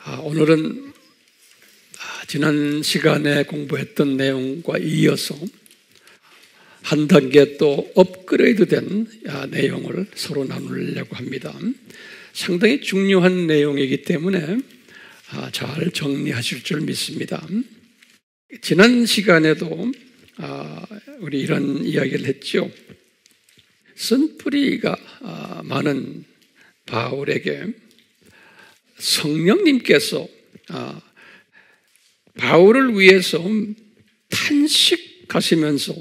오늘은 지난 시간에 공부했던 내용과 이어서 한 단계 또 업그레이드된 내용을 서로 나누려고 합니다. 상당히 중요한 내용이기 때문에 잘 정리하실 줄 믿습니다. 지난 시간에도 우리 이런 이야기를 했죠. 쓴뿌리가 많은 바울에게 성령님께서 바울을 위해서 탄식하시면서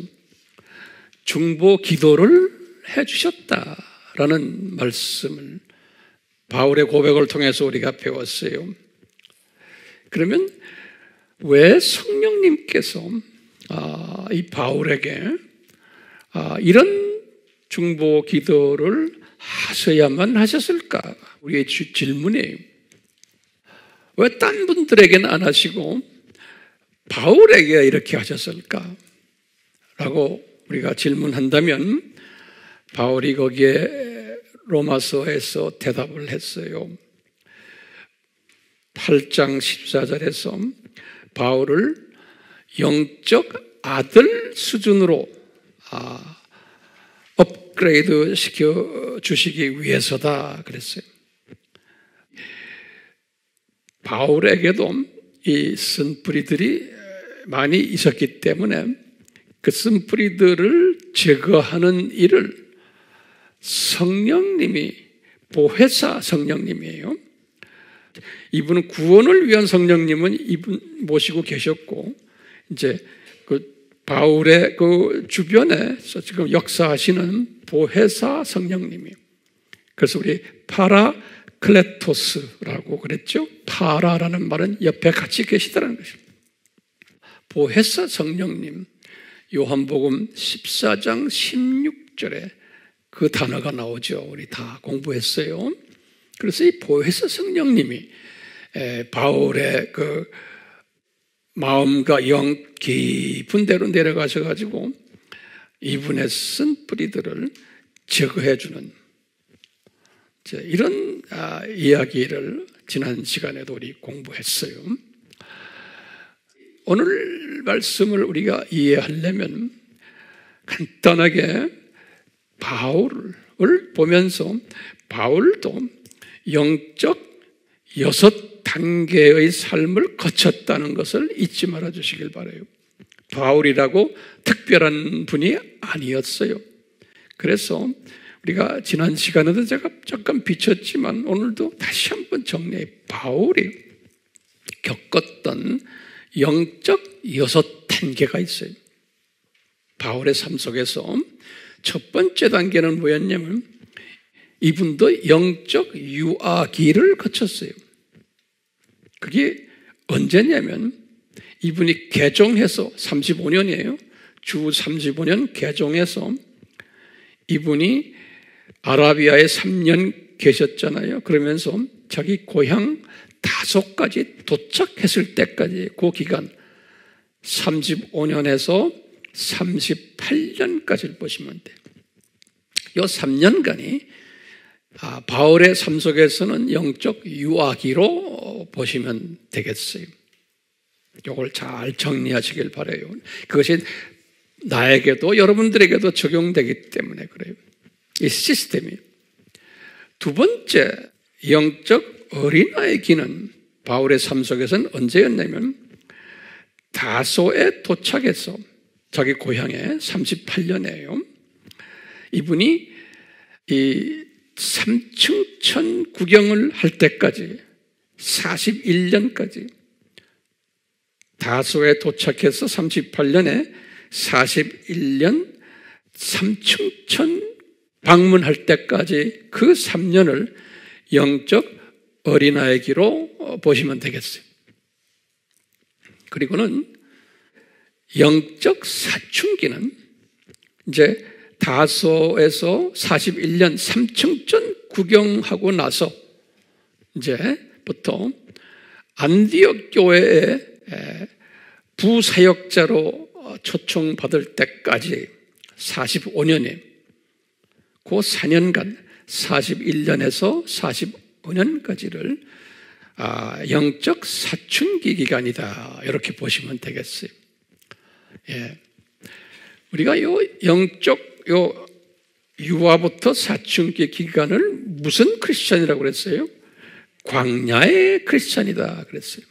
중보 기도를 해주셨다라는 말씀을 바울의 고백을 통해서 우리가 배웠어요. 그러면 왜 성령님께서 이 바울에게 이런 중보 기도를 하셔야만 하셨을까? 우리의 질문이에요. 왜 딴 분들에게는 안 하시고 바울에게 이렇게 하셨을까? 라고 우리가 질문한다면 바울이 거기에 로마서에서 대답을 했어요. 8장 14절에서 바울을 영적 아들 수준으로 업그레이드 시켜 주시기 위해서다 그랬어요. 바울에게도 이 쓴뿌리들이 많이 있었기 때문에 그 쓴뿌리들을 제거하는 일을 성령님이, 보혜사 성령님이에요. 이분은 구원을 위한 성령님은 이분 모시고 계셨고, 이제 그 바울의 그 주변에서 지금 역사하시는 보혜사 성령님이에요. 그래서 우리 파라클레토스라고 그랬죠. 파라라는 말은 옆에 같이 계시다는 것입니다. 보혜사 성령님, 요한복음 14장 16절에 그 단어가 나오죠. 우리 다 공부했어요. 그래서 이 보혜사 성령님이 바울의 그 마음과 영 깊은 데로 내려가셔가지고 이분의 쓴뿌리들을 제거해주는 이런 이야기를 지난 시간에도 우리 공부했어요. 오늘 말씀을 우리가 이해하려면 간단하게 바울을 보면서 바울도 영적 6단계의 삶을 거쳤다는 것을 잊지 말아 주시길 바라요. 바울이라고 특별한 분이 아니었어요. 그래서 우리가 지난 시간에도 제가 잠깐 비쳤지만 오늘도 다시 한번 정리해. 바울이 겪었던 영적 6단계가 있어요. 바울의 삶 속에서 첫 번째 단계는 뭐였냐면 이분도 영적 유아기를 거쳤어요. 그게 언제냐면 이분이 개종해서 35년이에요. 주 35년 개종해서 이분이 아라비아에 3년 계셨잖아요. 그러면서 자기 고향 다소까지 도착했을 때까지 그 기간 35년에서 38년까지를 보시면 돼요. 이 3년간이 바울의 삶 속에서는 영적 유아기로 보시면 되겠어요. 이걸 잘 정리하시길 바라요. 그것이 나에게도 여러분들에게도 적용되기 때문에 그래요. 이 시스템이. 두 번째 영적 어린아이 기는 바울의 삶 속에서는 언제였냐면 다소에 도착해서 자기 고향에 38년이에요. 이분이 이 3층천 구경을 할 때까지 41년까지 다소에 도착해서 38년에 41년 3층천 방문할 때까지 그 3년을 영적 어린아이기로 보시면 되겠어요. 그리고는 영적 사춘기는 이제 다소에서 41년 3층천 구경하고 나서 이제부터 안디옥 교회에 부사역자로 초청받을 때까지 45년에 그 4년간 41년에서 45년까지를 영적 사춘기 기간이다. 이렇게 보시면 되겠어요. 예. 우리가 요 영적 유아부터 사춘기 기간을 무슨 크리스찬이라고 그랬어요? 광야의 크리스찬이다 그랬어요.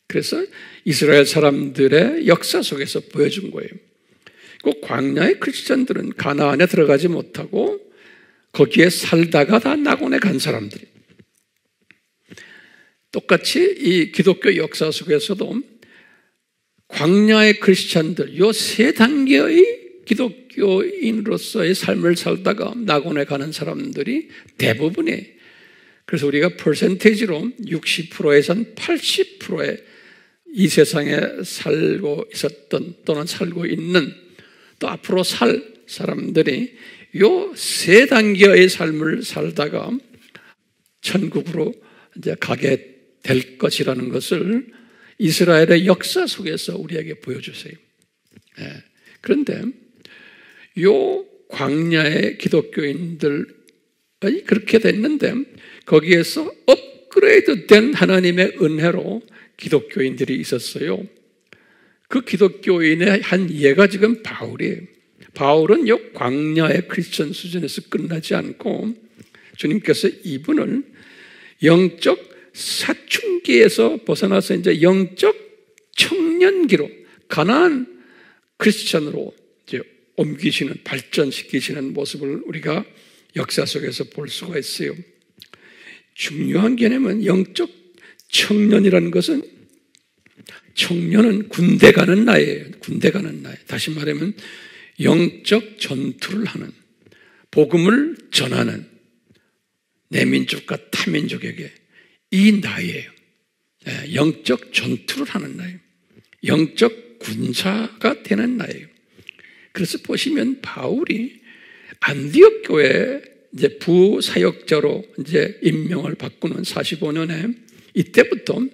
그래서 이스라엘 사람들의 역사 속에서 보여준 거예요. 그 광야의 크리스찬들은 가나안에 들어가지 못하고 거기에 살다가 다 낙원에 간 사람들이. 똑같이 이 기독교 역사 속에서도 광야의 크리스찬들, 요 세 단계의 기독교인으로서의 삶을 살다가 낙원에 가는 사람들이 대부분이, 그래서 우리가 퍼센테이지로 60%에서 80%의 이 세상에 살고 있었던 또는 살고 있는 또 앞으로 살 사람들이 요 세 단계의 삶을 살다가 천국으로 이제 가게 될 것이라는 것을 이스라엘의 역사 속에서 우리에게 보여주세요. 예. 그런데 요 광야의 기독교인들이 그렇게 됐는데 거기에서 업그레이드 된 하나님의 은혜로 기독교인들이 있었어요. 그 기독교인의 한 예가 지금 바울이에요. 바울은 요 광야의 크리스천 수준에서 끝나지 않고 주님께서 이분을 영적 사춘기에서 벗어나서 이제 영적 청년기로 가나안 크리스천으로 이제 옮기시는, 발전시키시는 모습을 우리가 역사 속에서 볼 수가 있어요. 중요한 개념은 영적 청년이라는 것은, 청년은 군대 가는 나이예요. 군대 가는 나이. 다시 말하면 영적 전투를 하는, 복음을 전하는 내 민족과 타민족에게 이 나이예요. 영적 전투를 하는 나이, 영적 군사가 되는 나이예요. 그래서 보시면 바울이 안디옥 교회 이제 부사역자로 이제 임명을 바꾸는 45년에 이때부터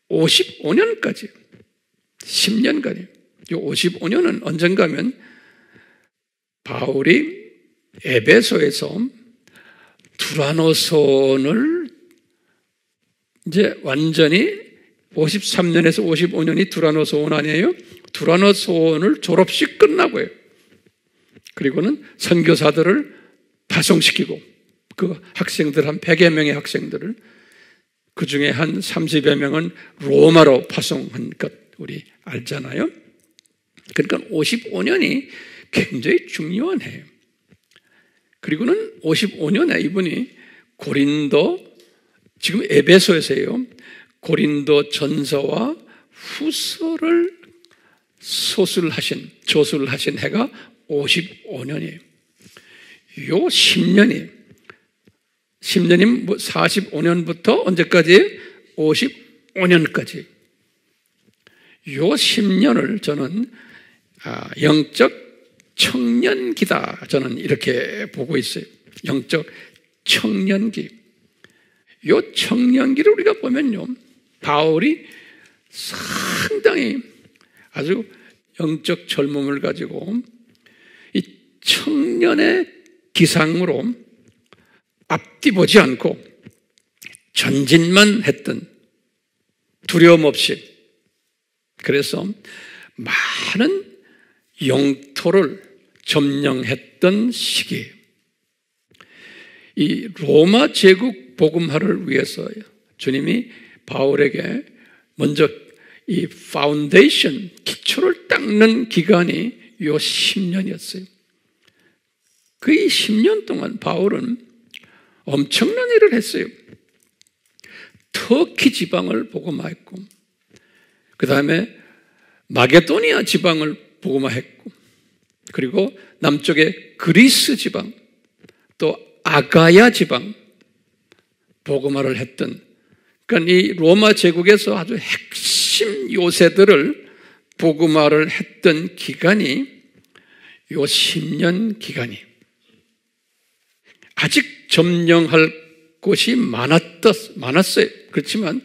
55년까지 10년간이요. 이 55년은 언젠가면 바울이 에베소에서 두라노손을 이제 완전히 53년에서 55년이 두라노소원 아니에요? 두라노소원을 졸업식 끝나고요. 그리고는 선교사들을 파송시키고 그 학생들 한 100여 명의 학생들을 그 중에 한 30여 명은 로마로 파송한 것 우리 알잖아요. 그러니까 55년이 굉장히 중요한 해요. 그리고는 55년에 이분이 고린도, 지금 에베소에서요, 고린도 전서와 후서를 조술하신 해가 55년이에요. 요 10년이 45년부터 언제까지? 55년까지. 요 10년을 저는 영적 청년기다, 저는 이렇게 보고 있어요. 영적 청년기. 요 청년기를 우리가 보면요, 바울이 상당히 아주 영적 젊음을 가지고 이 청년의 기상으로 앞뒤 보지 않고 전진만 했던, 두려움 없이. 그래서 많은 영토를 점령했던 시기예요. 이 로마 제국 복음화를 위해서 주님이 바울에게 먼저 이 파운데이션, 기초를 닦는 기간이 요 10년이었어요. 그 10년 동안 바울은 엄청난 일을 했어요. 터키 지방을 복음화했고, 그 다음에 마게도니아 지방을 복음화했고, 그리고 남쪽의 그리스 지방, 또 아가야 지방 복음화를 했던, 그러니까 이 로마 제국에서 아주 핵심 요새들을 복음화를 했던 기간이 요 10년 기간이. 아직 점령할 곳이 많았어요. 그렇지만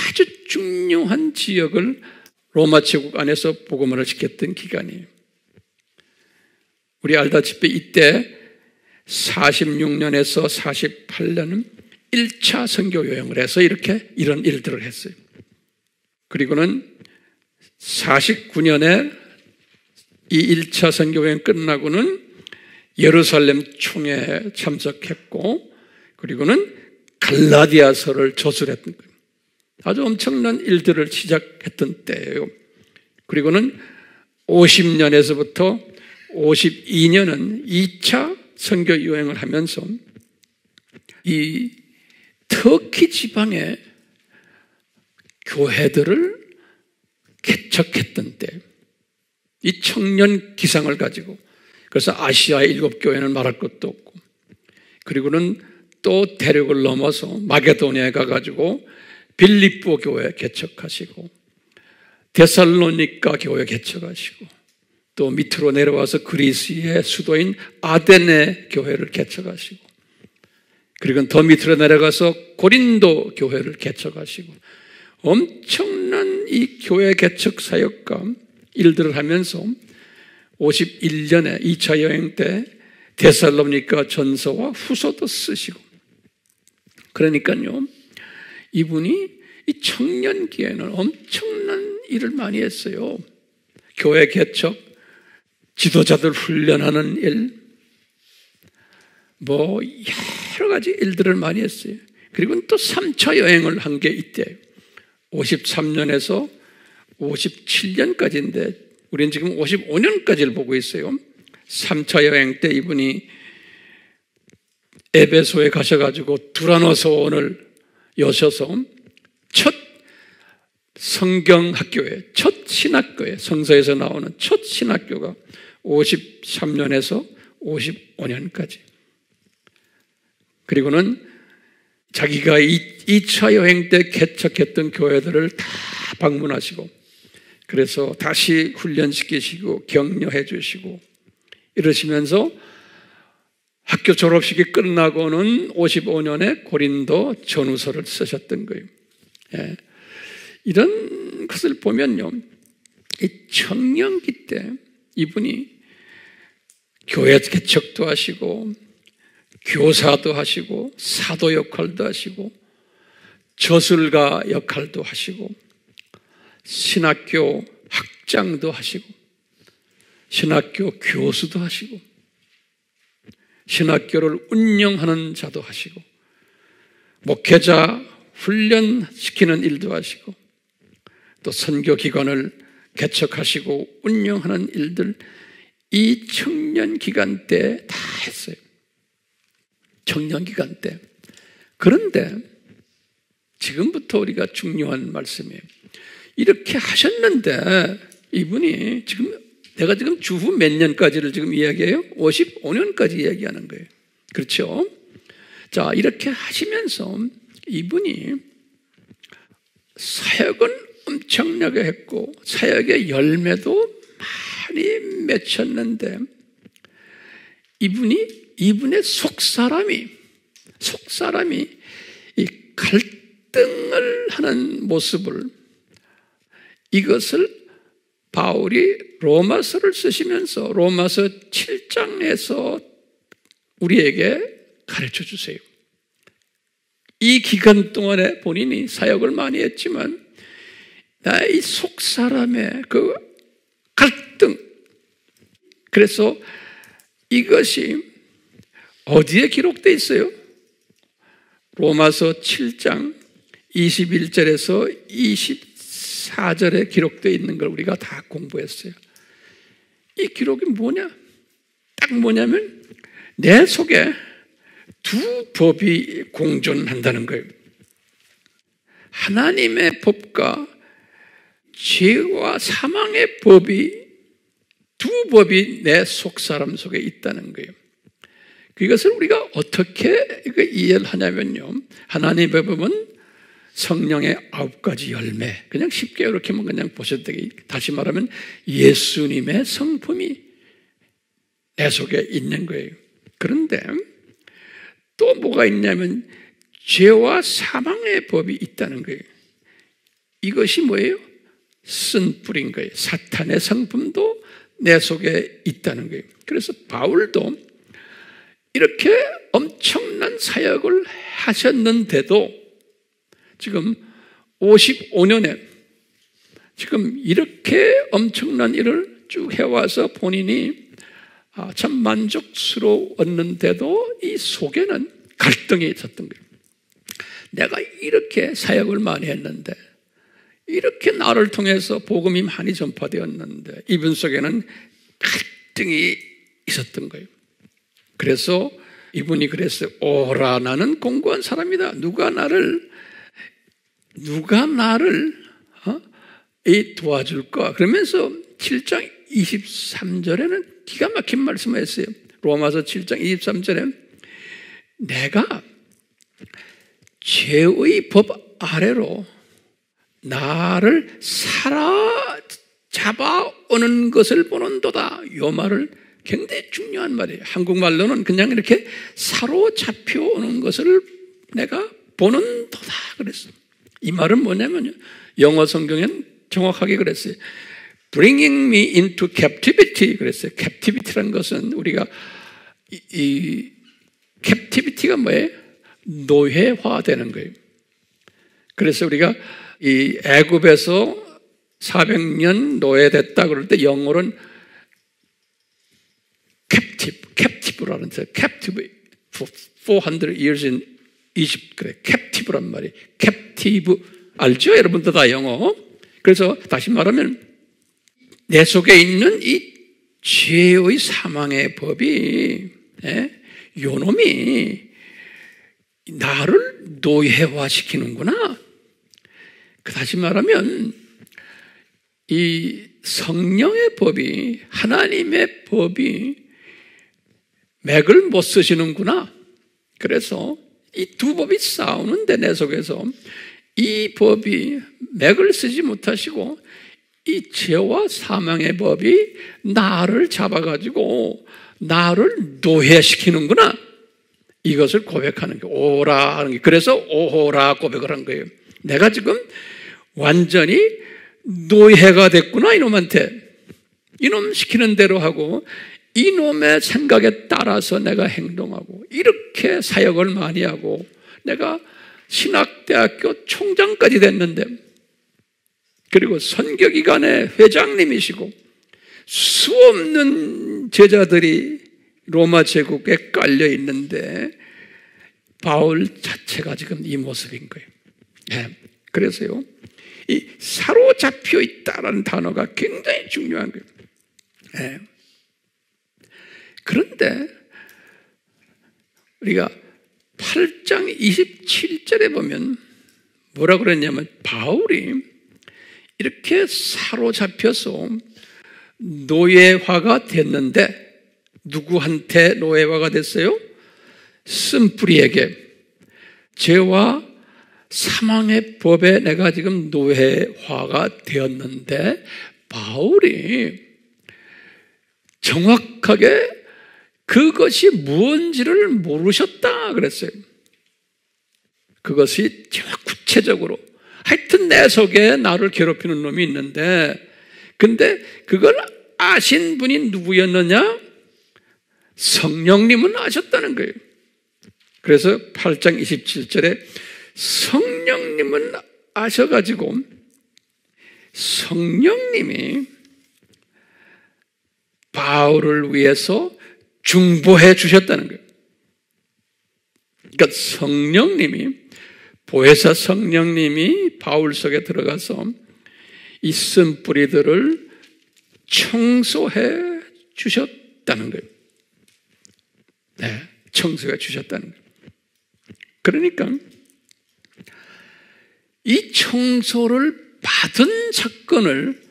아주 중요한 지역을 로마 제국 안에서 복음화를 시켰던 기간이에요. 우리 알다시피 이때 46년에서 48년은 1차 선교 여행을 해서 이렇게 이런 일들을 했어요. 그리고는 49년에 이 1차 선교 여행 끝나고는 예루살렘 총회에 참석했고, 그리고는 갈라디아서를 저술했던 거예요. 아주 엄청난 일들을 시작했던 때예요. 그리고는 50년에서부터 52년은 2차 선교 여행을 하면서 이 터키 지방의 교회들을 개척했던 때, 이 청년 기상을 가지고, 그래서 아시아의 7교회는 말할 것도 없고, 그리고는 또 대륙을 넘어서 마게도니아에 가가지고 빌립보 교회 개척하시고, 데살로니가 교회 개척하시고, 또 밑으로 내려와서 그리스의 수도인 아데네 교회를 개척하시고, 그리고 더 밑으로 내려가서 고린도 교회를 개척하시고, 엄청난 이 교회 개척 사역과 일들을 하면서 51년에 2차 여행 때 데살로니가 전서와 후서도 쓰시고, 그러니까요, 이분이 이 청년기에는 엄청난 일을 많이 했어요. 교회 개척, 지도자들 훈련하는 일, 여러 가지 일들을 많이 했어요. 그리고 또 3차 여행을 한 게 이때예요. 53년에서 57년까지인데 우리는 지금 55년까지를 보고 있어요. 3차 여행 때 이분이 에베소에 가셔가지고 두라노서원을 여셔서 첫 성경학교에, 첫 신학교에, 성서에서 나오는 첫 신학교가 53년에서 55년까지. 그리고는 자기가 2차 여행 때 개척했던 교회들을 다 방문하시고, 그래서 다시 훈련시키시고 격려해 주시고 이러시면서 학교 졸업식이 끝나고는 55년에 고린도 전후서를 쓰셨던 거예요. 예. 이런 것을 보면요, 이 청년기 때 이분이 교회 개척도 하시고 교사도 하시고 사도 역할도 하시고 저술가 역할도 하시고 신학교 학장도 하시고 신학교 교수도 하시고 신학교를 운영하는 자도 하시고 목회자 훈련시키는 일도 하시고 또 선교기관을 개척하시고 운영하는 일들, 이 청년기간 때 다 했어요. 청년기간 때. 그런데 지금부터 우리가 중요한 말씀이에요. 이렇게 하셨는데 이분이 내가 지금 주후 몇 년까지를 지금 이야기해요? 55년까지 이야기하는 거예요. 그렇죠? 자, 이렇게 하시면서 이분이 사역은 엄청나게 했고 사역의 열매도 많이 맺혔는데 이분의 속사람이 이 갈등을 하는 모습을, 이것을 바울이 로마서를 쓰시면서 로마서 7장에서 우리에게 가르쳐 주세요. 이 기간 동안에 본인이 사역을 많이 했지만 나의 속사람의 그 갈등, 그래서 이것이 어디에 기록되어 있어요? 로마서 7장 21절에서 24절에 기록되어 있는 걸 우리가 다 공부했어요. 이 기록이 뭐냐? 딱 뭐냐면 내 속에 두 법이 공존한다는 거예요. 하나님의 법과 죄와 사망의 법이, 두 법이 내 속사람 속에 있다는 거예요. 이것을 우리가 어떻게 이해를 하냐면요, 하나님의 법은 성령의 9가지 열매, 그냥 쉽게 이렇게만 그냥 보셔도 되게, 다시 말하면 예수님의 성품이 내 속에 있는 거예요. 그런데 또 뭐가 있냐면 죄와 사망의 법이 있다는 거예요. 이것이 뭐예요? 쓴뿌린 거예요. 사탄의 성품도 내 속에 있다는 거예요. 그래서 바울도 이렇게 엄청난 사역을 하셨는데도 지금 55년에 지금 이렇게 엄청난 일을 쭉 해와서 본인이 참 만족스러웠는데도 이 속에는 갈등이 있었던 거예요. 내가 이렇게 사역을 많이 했는데, 이렇게 나를 통해서 복음이 많이 전파되었는데 이분 속에는 갈등이 있었던 거예요. 그래서 이분이 그랬어요. 오라, 나는 공고한 사람이다. 누가 나를 도와줄까? 그러면서 7장 23절에는 기가 막힌 말씀을 했어요. 로마서 7장 23절에 내가 죄의 법 아래로 나를 사로잡아오는 것을 보는도다. 이 말을 굉장히 중요한 말이에요. 한국말로는 그냥 이렇게 사로잡혀 오는 것을 내가 보는도다 그랬어. 이 말은 뭐냐면요, 영어 성경엔 정확하게 그랬어요. Bringing me into captivity 그랬어요. captivity라는 것은 우리가 이 captivity가 뭐예요? 노예화되는 거예요. 그래서 우리가 이 애굽에서 400년 노예됐다 그럴 때 영어로는 captive라는 뜻이에요. captive for 400 years in Egypt. 그래, captive란 말이. captive 알죠? 여러분들 다 영어. 그래서 다시 말하면 내 속에 있는 이 죄의 사망의 법이, 요놈이 나를 노예화시키는구나. 다시 말하면 이 성령의 법이, 하나님의 법이 맥을 못 쓰시는구나. 그래서 이 두 법이 싸우는데 내 속에서 이 법이 맥을 쓰지 못하시고 이 죄와 사망의 법이 나를 잡아가지고 나를 노예시키는구나. 이것을 고백하는 게 오라 하는 게, 그래서 오호라 고백을 한 거예요. 내가 지금 완전히 노예가 됐구나. 이놈한테. 이놈 시키는 대로 하고 이놈의 생각에 따라서 내가 행동하고 이렇게 사역을 많이 하고 내가 신학대학교 총장까지 됐는데, 그리고 선교기관의 회장님이시고 수없는 제자들이 로마 제국에 깔려 있는데 바울 자체가 지금 이 모습인 거예요. 그래서요, 이 사로잡혀 있다라는 단어가 굉장히 중요한 거예요. 그런데 우리가 8장 27절에 보면 뭐라 그랬냐면, 바울이 이렇게 사로잡혀서 노예화가 됐는데, 누구한테 노예화가 됐어요? 쓴뿌리에게. 죄와 사망의 법에 내가 지금 노예화가 되었는데, 바울이 정확하게 그것이 무언지를 모르셨다 그랬어요. 그것이 구체적으로 하여튼 내 속에 나를 괴롭히는 놈이 있는데, 근데 그걸 아신 분이 누구였느냐? 성령님은 아셨다는 거예요. 그래서 8장 27절에 성령님은 아셔가지고 성령님이 바울을 위해서 중보해 주셨다는 거예요. 그러니까 성령님이, 보혜사 성령님이 바울 속에 들어가서 이 쓴뿌리들을 청소해 주셨다는 거예요. 청소해 주셨다는 거예요. 그러니까 이 청소를 받은 사건을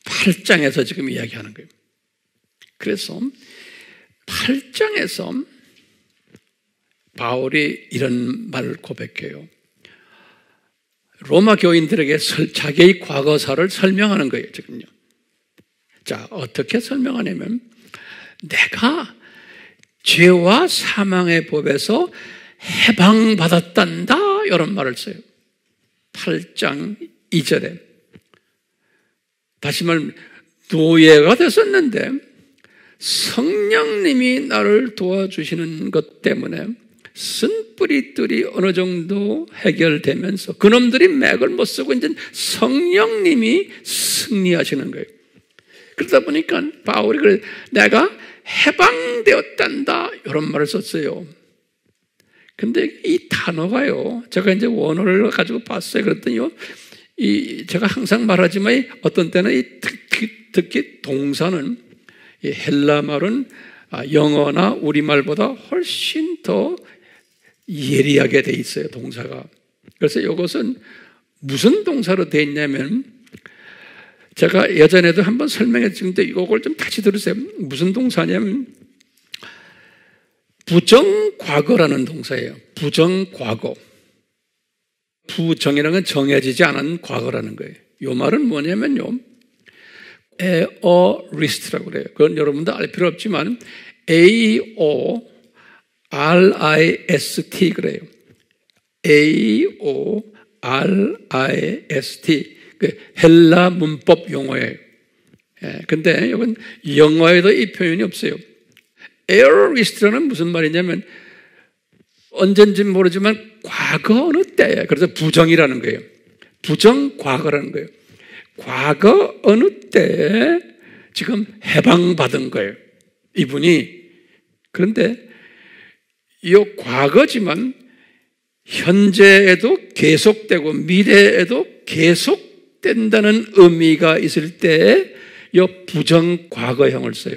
8장에서 지금 이야기하는 거예요. 그래서 8장에서 바울이 이런 말을 고백해요. 로마 교인들에게 자기의 과거사를 설명하는 거예요, 지금요. 자, 어떻게 설명하냐면, 내가 죄와 사망의 법에서 해방받았단다, 이런 말을 써요. 8장 2절에. 다시 말하면 노예가 됐었는데 성령님이 나를 도와주시는 것 때문에, 쓴뿌리들이 어느 정도 해결되면서 그놈들이 맥을 못 쓰고 이제 성령님이 승리하시는 거예요. 그러다 보니까 바울이 그래, 내가 해방되었단다 이런 말을 썼어요. 근데 이 단어가요, 제가 이제 원어를 가지고 봤어요. 그랬더니요, 제가 항상 말하지만 어떤 때는 특히 동사는 이 헬라 말은 영어나 우리말보다 훨씬 더 예리하게 돼 있어요, 동사가. 그래서 이것은 무슨 동사로 돼 있냐면, 제가 예전에도 한번 설명했는데 이걸 좀 다시 들으세요. 무슨 동사냐면 부정과거라는 동사예요. 부정과거. 부정이라는 건 정해지지 않은 과거라는 거예요. 이 말은 뭐냐면요, 에어리스트라고 그래요. 그건 여러분도 알 필요 없지만 AORIST 그래요. AORIST. 그 헬라 문법 용어예요. 근데 이건 영어에도 이 표현이 없어요. 에어리스트는 무슨 말이냐면 언젠지 모르지만 과거 어느 때예요. 그래서 부정이라는 거예요. 부정 과거라는 거예요. 과거 어느 때에 지금 해방받은 거예요, 이분이. 그런데 이 과거지만 현재에도 계속되고 미래에도 계속된다는 의미가 있을 때 이 부정 과거형을 써요.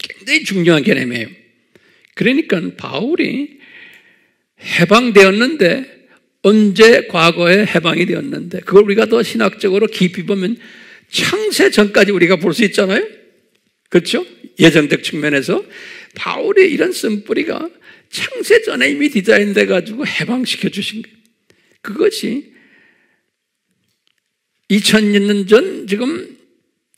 굉장히 중요한 개념이에요. 그러니까 바울이 해방되었는데 언제 과거에 해방이 되었는데, 그걸 우리가 더 신학적으로 깊이 보면 창세 전까지 우리가 볼 수 있잖아요. 그렇죠? 예정적 측면에서 바울의 이런 쓴뿌리가 창세 전에 이미 디자인돼 가지고 해방시켜 주신 거예요. 그것이 2000년 전 지금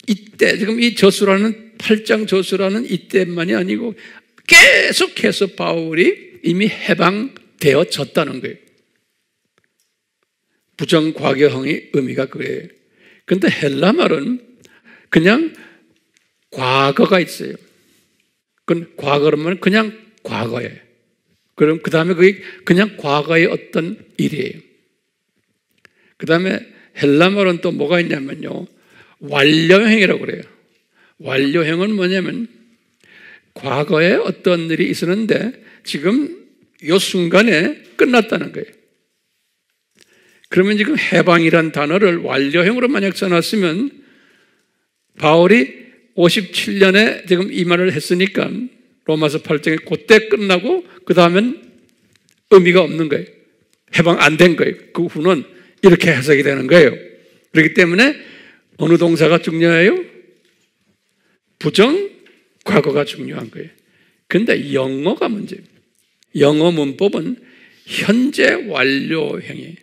이때, 지금 이 저수라는 8장 저수라는 이때만이 아니고 계속해서 바울이 이미 해방되어졌다는 거예요. 부정과거형의 의미가 그래요. 그런데 헬라 말은 그냥 과거가 있어요. 그건 과거라면 그냥 과거예요. 그럼 그 다음에 그게 그냥 과거의 어떤 일이에요. 그 다음에 헬라 말은 또 뭐가 있냐면요, 완료형이라고 그래요. 완료형은 뭐냐면 과거에 어떤 일이 있었는데 지금 이 순간에 끝났다는 거예요. 그러면 지금 해방이란 단어를 완료형으로 만약 써놨으면 바울이 57년에 지금 이 말을 했으니까 로마서 8장에 그때 끝나고 그 다음엔 의미가 없는 거예요. 해방 안 된 거예요. 그 후는 이렇게 해석이 되는 거예요. 그렇기 때문에 어느 동사가 중요해요? 부정 과거가 중요한 거예요. 그런데 영어가 문제예요. 영어 문법은 현재 완료형이에요.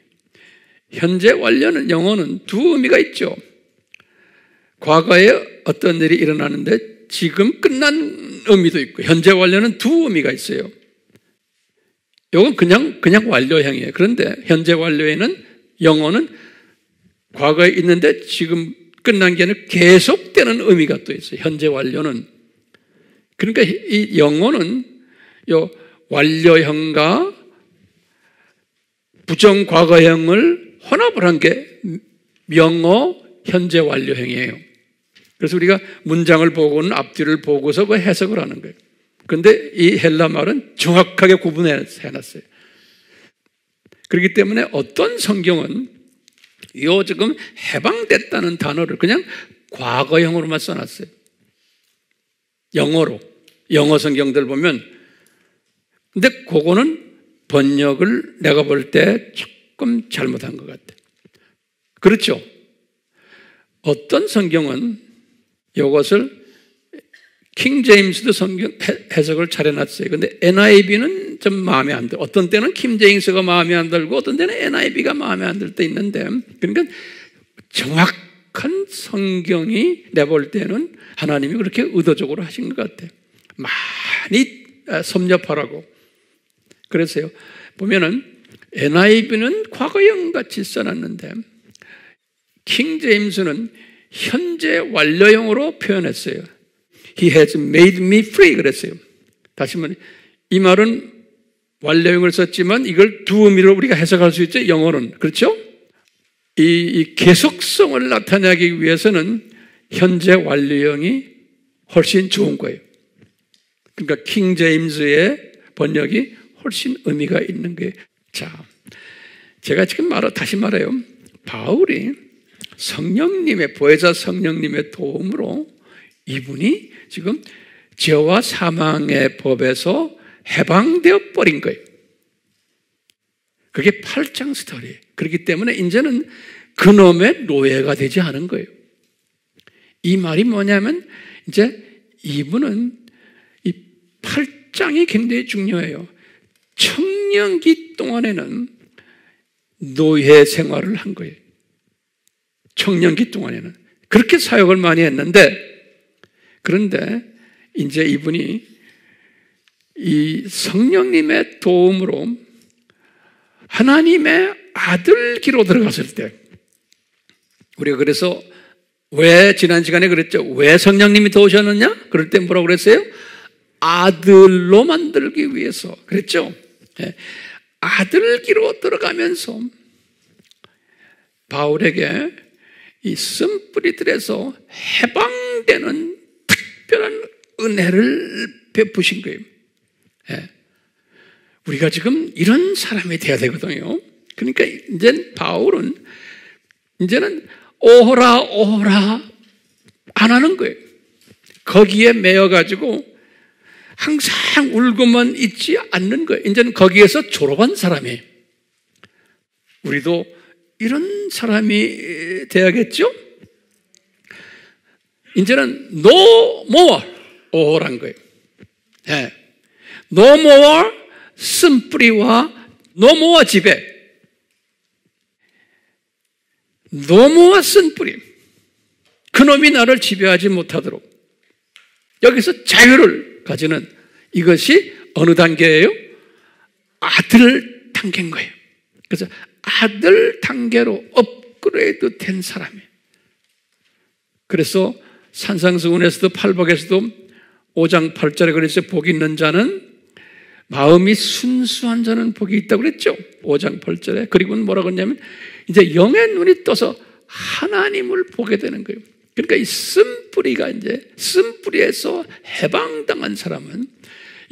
현재 완료는 영어는 두 의미가 있죠. 과거에 어떤 일이 일어나는데 지금 끝난 의미도 있고, 현재 완료는 두 의미가 있어요. 이건 그냥 완료형이에요. 그런데 현재 완료에는 영어는 과거에 있는데 지금 끝난 게 아니라 계속되는 의미가 또 있어요. 현재 완료는. 그러니까 이 영어는 요 완료형과 부정 과거형을 혼합을 한 게 영어 현재 완료형이에요. 그래서 우리가 문장을 보고는 앞뒤를 보고서 그 해석을 하는 거예요. 그런데 이 헬라 말은 정확하게 구분해 놨어요. 그렇기 때문에 어떤 성경은 요 지금 해방됐다는 단어를 그냥 과거형으로만 써놨어요. 영어로. 영어 성경들 보면. 근데 그거는 번역을 내가 볼 때 조금 잘못한 것 같아요. 그렇죠? 어떤 성경은 이것을 킹 제임스도 성경 해석을 잘 해놨어요. 근데 NIV는 좀 마음에 안 들어. 어떤 때는 킹 제임스가 마음에 안 들고 어떤 때는 NIV가 마음에 안 들 때 있는데, 그러니까 정확한 성경이 내볼 때는 하나님이 그렇게 의도적으로 하신 것 같아요. 많이 섭렵하라고. 그래서요, 보면은 NIV는 과거형 같이 써놨는데 킹 제임스는 현재 완료형으로 표현했어요. He has made me free 그랬어요. 다시 말해, 이 말은 완료형을 썼지만 이걸 두 의미로 우리가 해석할 수 있죠. 영어로는. 그렇죠? 이 계속성을 나타내기 위해서는 현재 완료형이 훨씬 좋은 거예요. 그러니까 킹 제임스의 번역이 훨씬 의미가 있는 거예요. 자, 제가 지금 다시 말해요. 바울이 성령님의, 보혜사 성령님의 도움으로 이분이 지금 죄와 사망의 법에서 해방되어 버린 거예요. 그게 8장 스토리예요. 그렇기 때문에 이제는 그놈의 노예가 되지 않은 거예요. 이 말이 뭐냐면 이제 이분은 이 8장이 굉장히 중요해요. 청년기 동안에는 노예 생활을 한 거예요. 청년기 동안에는. 그렇게 사역을 많이 했는데, 그런데 이제 이분이 이 성령님의 도움으로 하나님의 아들기로 들어갔을 때, 우리가 그래서 왜 지난 시간에 그랬죠? 왜 성령님이 도우셨느냐? 그럴 때 뭐라고 그랬어요? 아들로 만들기 위해서. 그랬죠? 아들기로 들어가면서 바울에게 이 쓴뿌리들에서 해방되는 특별한 은혜를 베푸신 거예요. 우리가 지금 이런 사람이 돼야 되거든요. 그러니까 이제 바울은 이제는 오호라 오호라 안 하는 거예요. 거기에 매여가지고 항상 울고만 있지 않는 거예요. 이제는 거기에서 졸업한 사람이에요. 우리도 이런 사람이 돼야겠죠? 이제는 no more 오호란 거예요. no more 쓴뿌리와 no more 지배. no more 쓴뿌리. 그놈이 나를 지배하지 못하도록. 여기서 자유를 가지는 이것이 어느 단계예요? 아들 단계인 거예요. 그래서 아들 단계로 업그레이드 된 사람이에요. 그래서 산상수훈에서도 팔복에서도 5장 8절에 그래서 복이 있는 자는 마음이 순수한 자는 복이 있다고 그랬죠. 5장 8절에. 그리고는 뭐라고 했냐면 이제 영의 눈이 떠서 하나님을 보게 되는 거예요. 그러니까 이 쓴뿌리가 이제 쓴뿌리에서 해방당한 사람은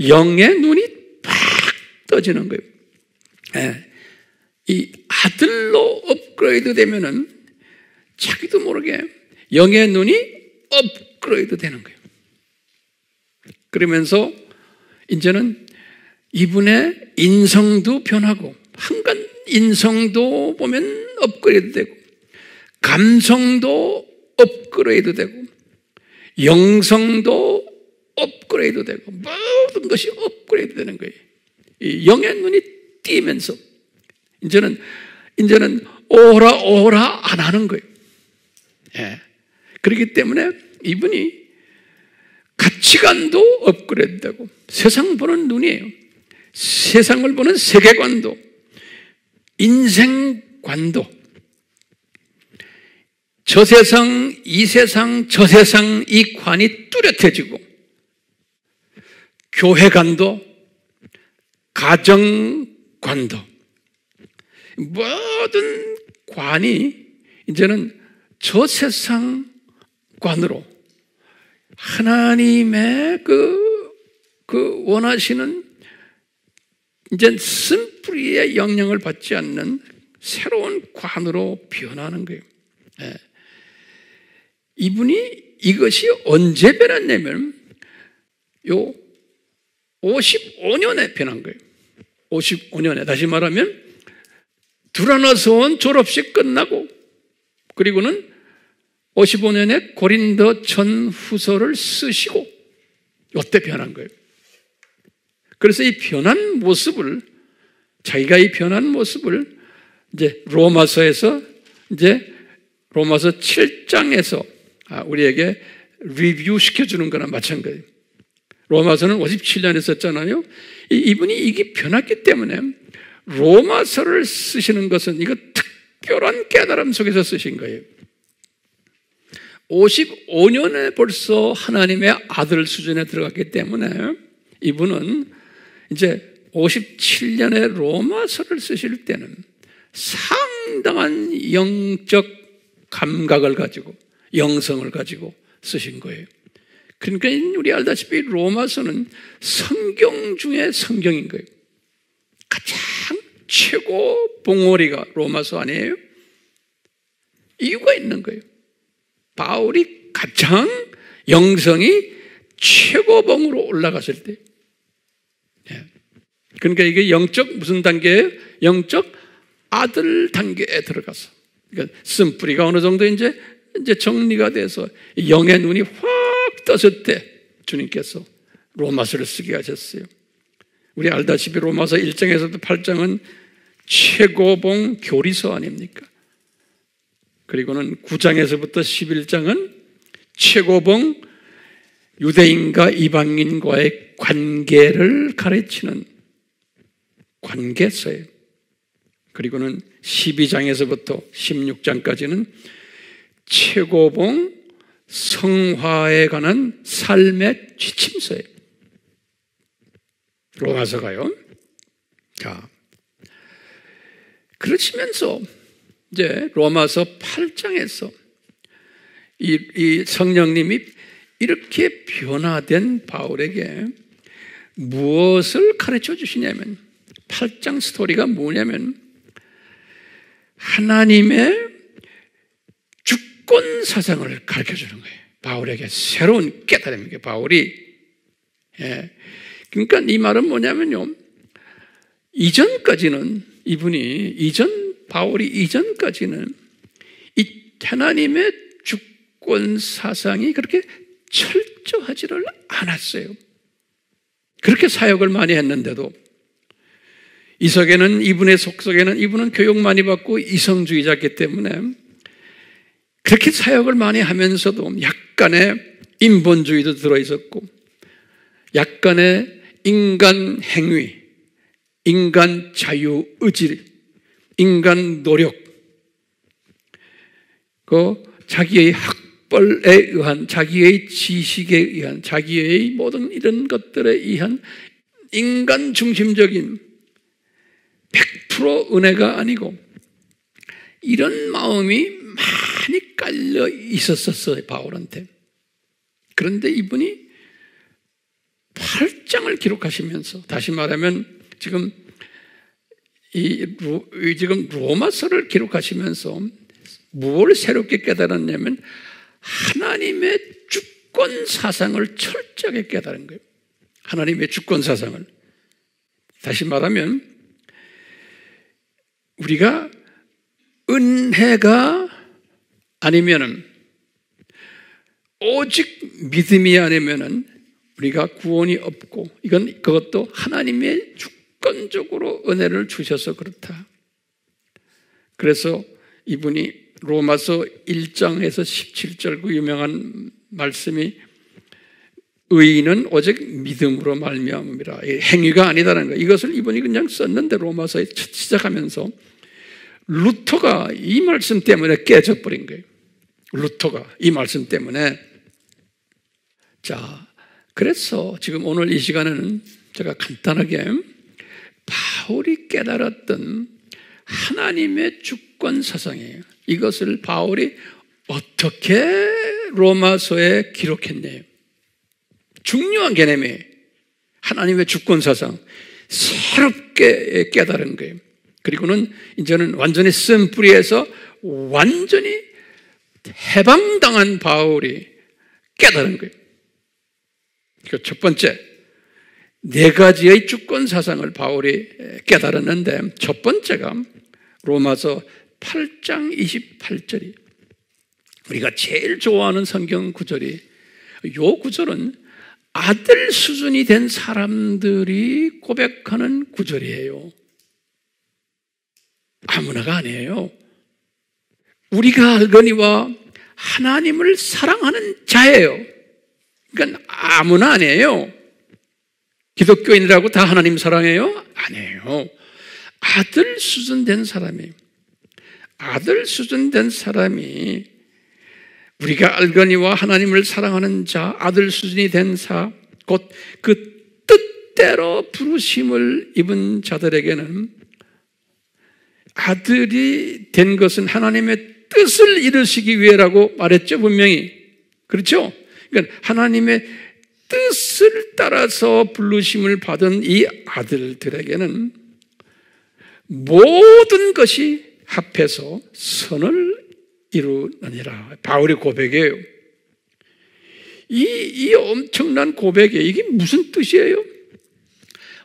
영의 눈이 팍 떠지는 거예요. 이 아들로 업그레이드 되면은 자기도 모르게 영의 눈이 업그레이드 되는 거예요. 그러면서 이제는 이분의 인성도 변하고 한간 인성도 보면 업그레이드 되고 감성도 업그레이드 되고 영성도 업그레이드 되고 모든 것이 업그레이드 되는 거예요. 이 영의 눈이 띄면서 이제는 오라 오라 안 하는 거예요. 그렇기 때문에 이분이 가치관도 업그레이드 되고 세상 보는 눈이에요. 세상을 보는 세계관도 인생관도 저 세상, 이 세상, 저 세상 이 관이 뚜렷해지고 교회관도 가정관도 모든 관이 이제는 저 세상 관으로 하나님의 그 원하시는 이제 쓴뿌리의 영향을 받지 않는 새로운 관으로 변하는 거예요. 이분이 이것이 언제 변했냐면 요 55년에 변한 거예요. 55년에. 다시 말하면 두라노스원 졸업식 끝나고 그리고는 55년에 고린도 전후서를 쓰시고 이때 변한 거예요. 그래서 이 변한 모습을 자기가 이 변한 모습을 이제 로마서에서 이제 로마서 7장에서 우리에게 리뷰 시켜주는 거나 마찬가지예요. 로마서는 57년에 썼잖아요. 이분이 이게 변했기 때문에 로마서를 쓰시는 것은 이거 특별한 깨달음 속에서 쓰신 거예요. 55년에 벌써 하나님의 아들 수준에 들어갔기 때문에 이분은 이제 57년에 로마서를 쓰실 때는 상당한 영적 감각을 가지고 영성을 가지고 쓰신 거예요. 그러니까 우리 알다시피 로마서는 성경 중에 성경인 거예요. 가장 최고 봉오리가 로마서 아니에요? 이유가 있는 거예요. 바울이 가장 영성이 최고봉으로 올라갔을 때. 그러니까 이게 영적 무슨 단계예요? 영적 아들 단계에 들어가서. 그러니까 쓴뿌리가 어느 정도 이제 정리가 돼서 영의 눈이 확 떴을 때 주님께서 로마서를 쓰게 하셨어요. 우리 알다시피 로마서 1장에서부터 8장은 최고봉 교리서 아닙니까? 그리고는 9장에서부터 11장은 최고봉 유대인과 이방인과의 관계를 가르치는 관계서예요. 그리고는 12장에서부터 16장까지는 최고봉 성화에 관한 삶의 지침서예요. 로마서가요. 자, 그러시면서 이제 로마서 8장에서 이 성령님이 이렇게 변화된 바울에게 무엇을 가르쳐 주시냐면 8장 스토리가 뭐냐면 하나님의 주권 사상을 가르쳐 주는 거예요. 바울에게 새로운 깨달음이에요. 바울이. 그러니까 이 말은 뭐냐면요. 바울이 이전까지는 이 하나님의 주권 사상이 그렇게 철저하지를 않았어요. 그렇게 사역을 많이 했는데도 이석에는 이분의 속속에는 이분은 교육 많이 받고 이성주의자였기 때문에 그렇게 사역을 많이 하면서도 약간의 인본주의도 들어있었고 약간의 인간 행위, 인간 자유의지, 인간 노력, 자기의 학벌에 의한, 자기의 지식에 의한, 자기의 모든 이런 것들에 의한 인간 중심적인 100% 은혜가 아니고 이런 마음이 많이 깔려 있었어요, 바울한테. 그런데 이분이 8장을 기록하시면서, 다시 말하면 지금 로마서를 기록하시면서 뭘 새롭게 깨달았냐면 하나님의 주권 사상을 철저하게 깨달은 거예요. 하나님의 주권 사상을. 다시 말하면 우리가 은혜가 아니면은 오직 믿음이 아니면은 우리가 구원이 없고 그것도 하나님의 주권적으로 은혜를 주셔서 그렇다. 그래서 이분이 로마서 1장에서 17절 그 유명한 말씀이 의인은 오직 믿음으로 말미암음이라. 행위가 아니다라는 거예요. 이것을 이분이 그냥 썼는데 로마서에 시작하면서 루터가 이 말씀 때문에 깨져버린 거예요. 루터가 이 말씀 때문에. 자, 그래서 지금 오늘 이 시간에는 제가 간단하게 바울이 깨달았던 하나님의 주권 사상이에요. 이것을 바울이 어떻게 로마서에 기록했네요. 중요한 개념이에요. 하나님의 주권 사상. 새롭게 깨달은 거예요. 그리고는 이제는 완전히 쓴 뿌리에서 완전히 해방당한 바울이 깨달은 거예요. 첫 번째, 4가지의 주권 사상을 바울이 깨달았는데 첫 번째가 로마서 8장 28절이 우리가 제일 좋아하는 성경 구절이 이 구절은 아들 수준이 된 사람들이 고백하는 구절이에요. 아무나가 아니에요. 우리가 알거니와 하나님을 사랑하는 자예요. 그러니까 아무나 아니에요. 기독교인이라고 다 하나님 사랑해요? 아니에요. 아들 수준 된 사람이에요. 아들 수준 된 사람이 우리가 알거니와 하나님을 사랑하는 자, 아들 수준이 된 자, 곧 그 뜻 때로 부르심을 입은 자들에게는 아들이 된 것은 하나님의 뜻을 이루시기 위해라고 말했죠, 분명히. 그렇죠? 그러니까 하나님의 뜻을 따라서 부르심을 받은 이 아들들에게는 모든 것이 합해서 선을 이루느니라. 바울의 고백이에요. 이 엄청난 고백에 이게 무슨 뜻이에요?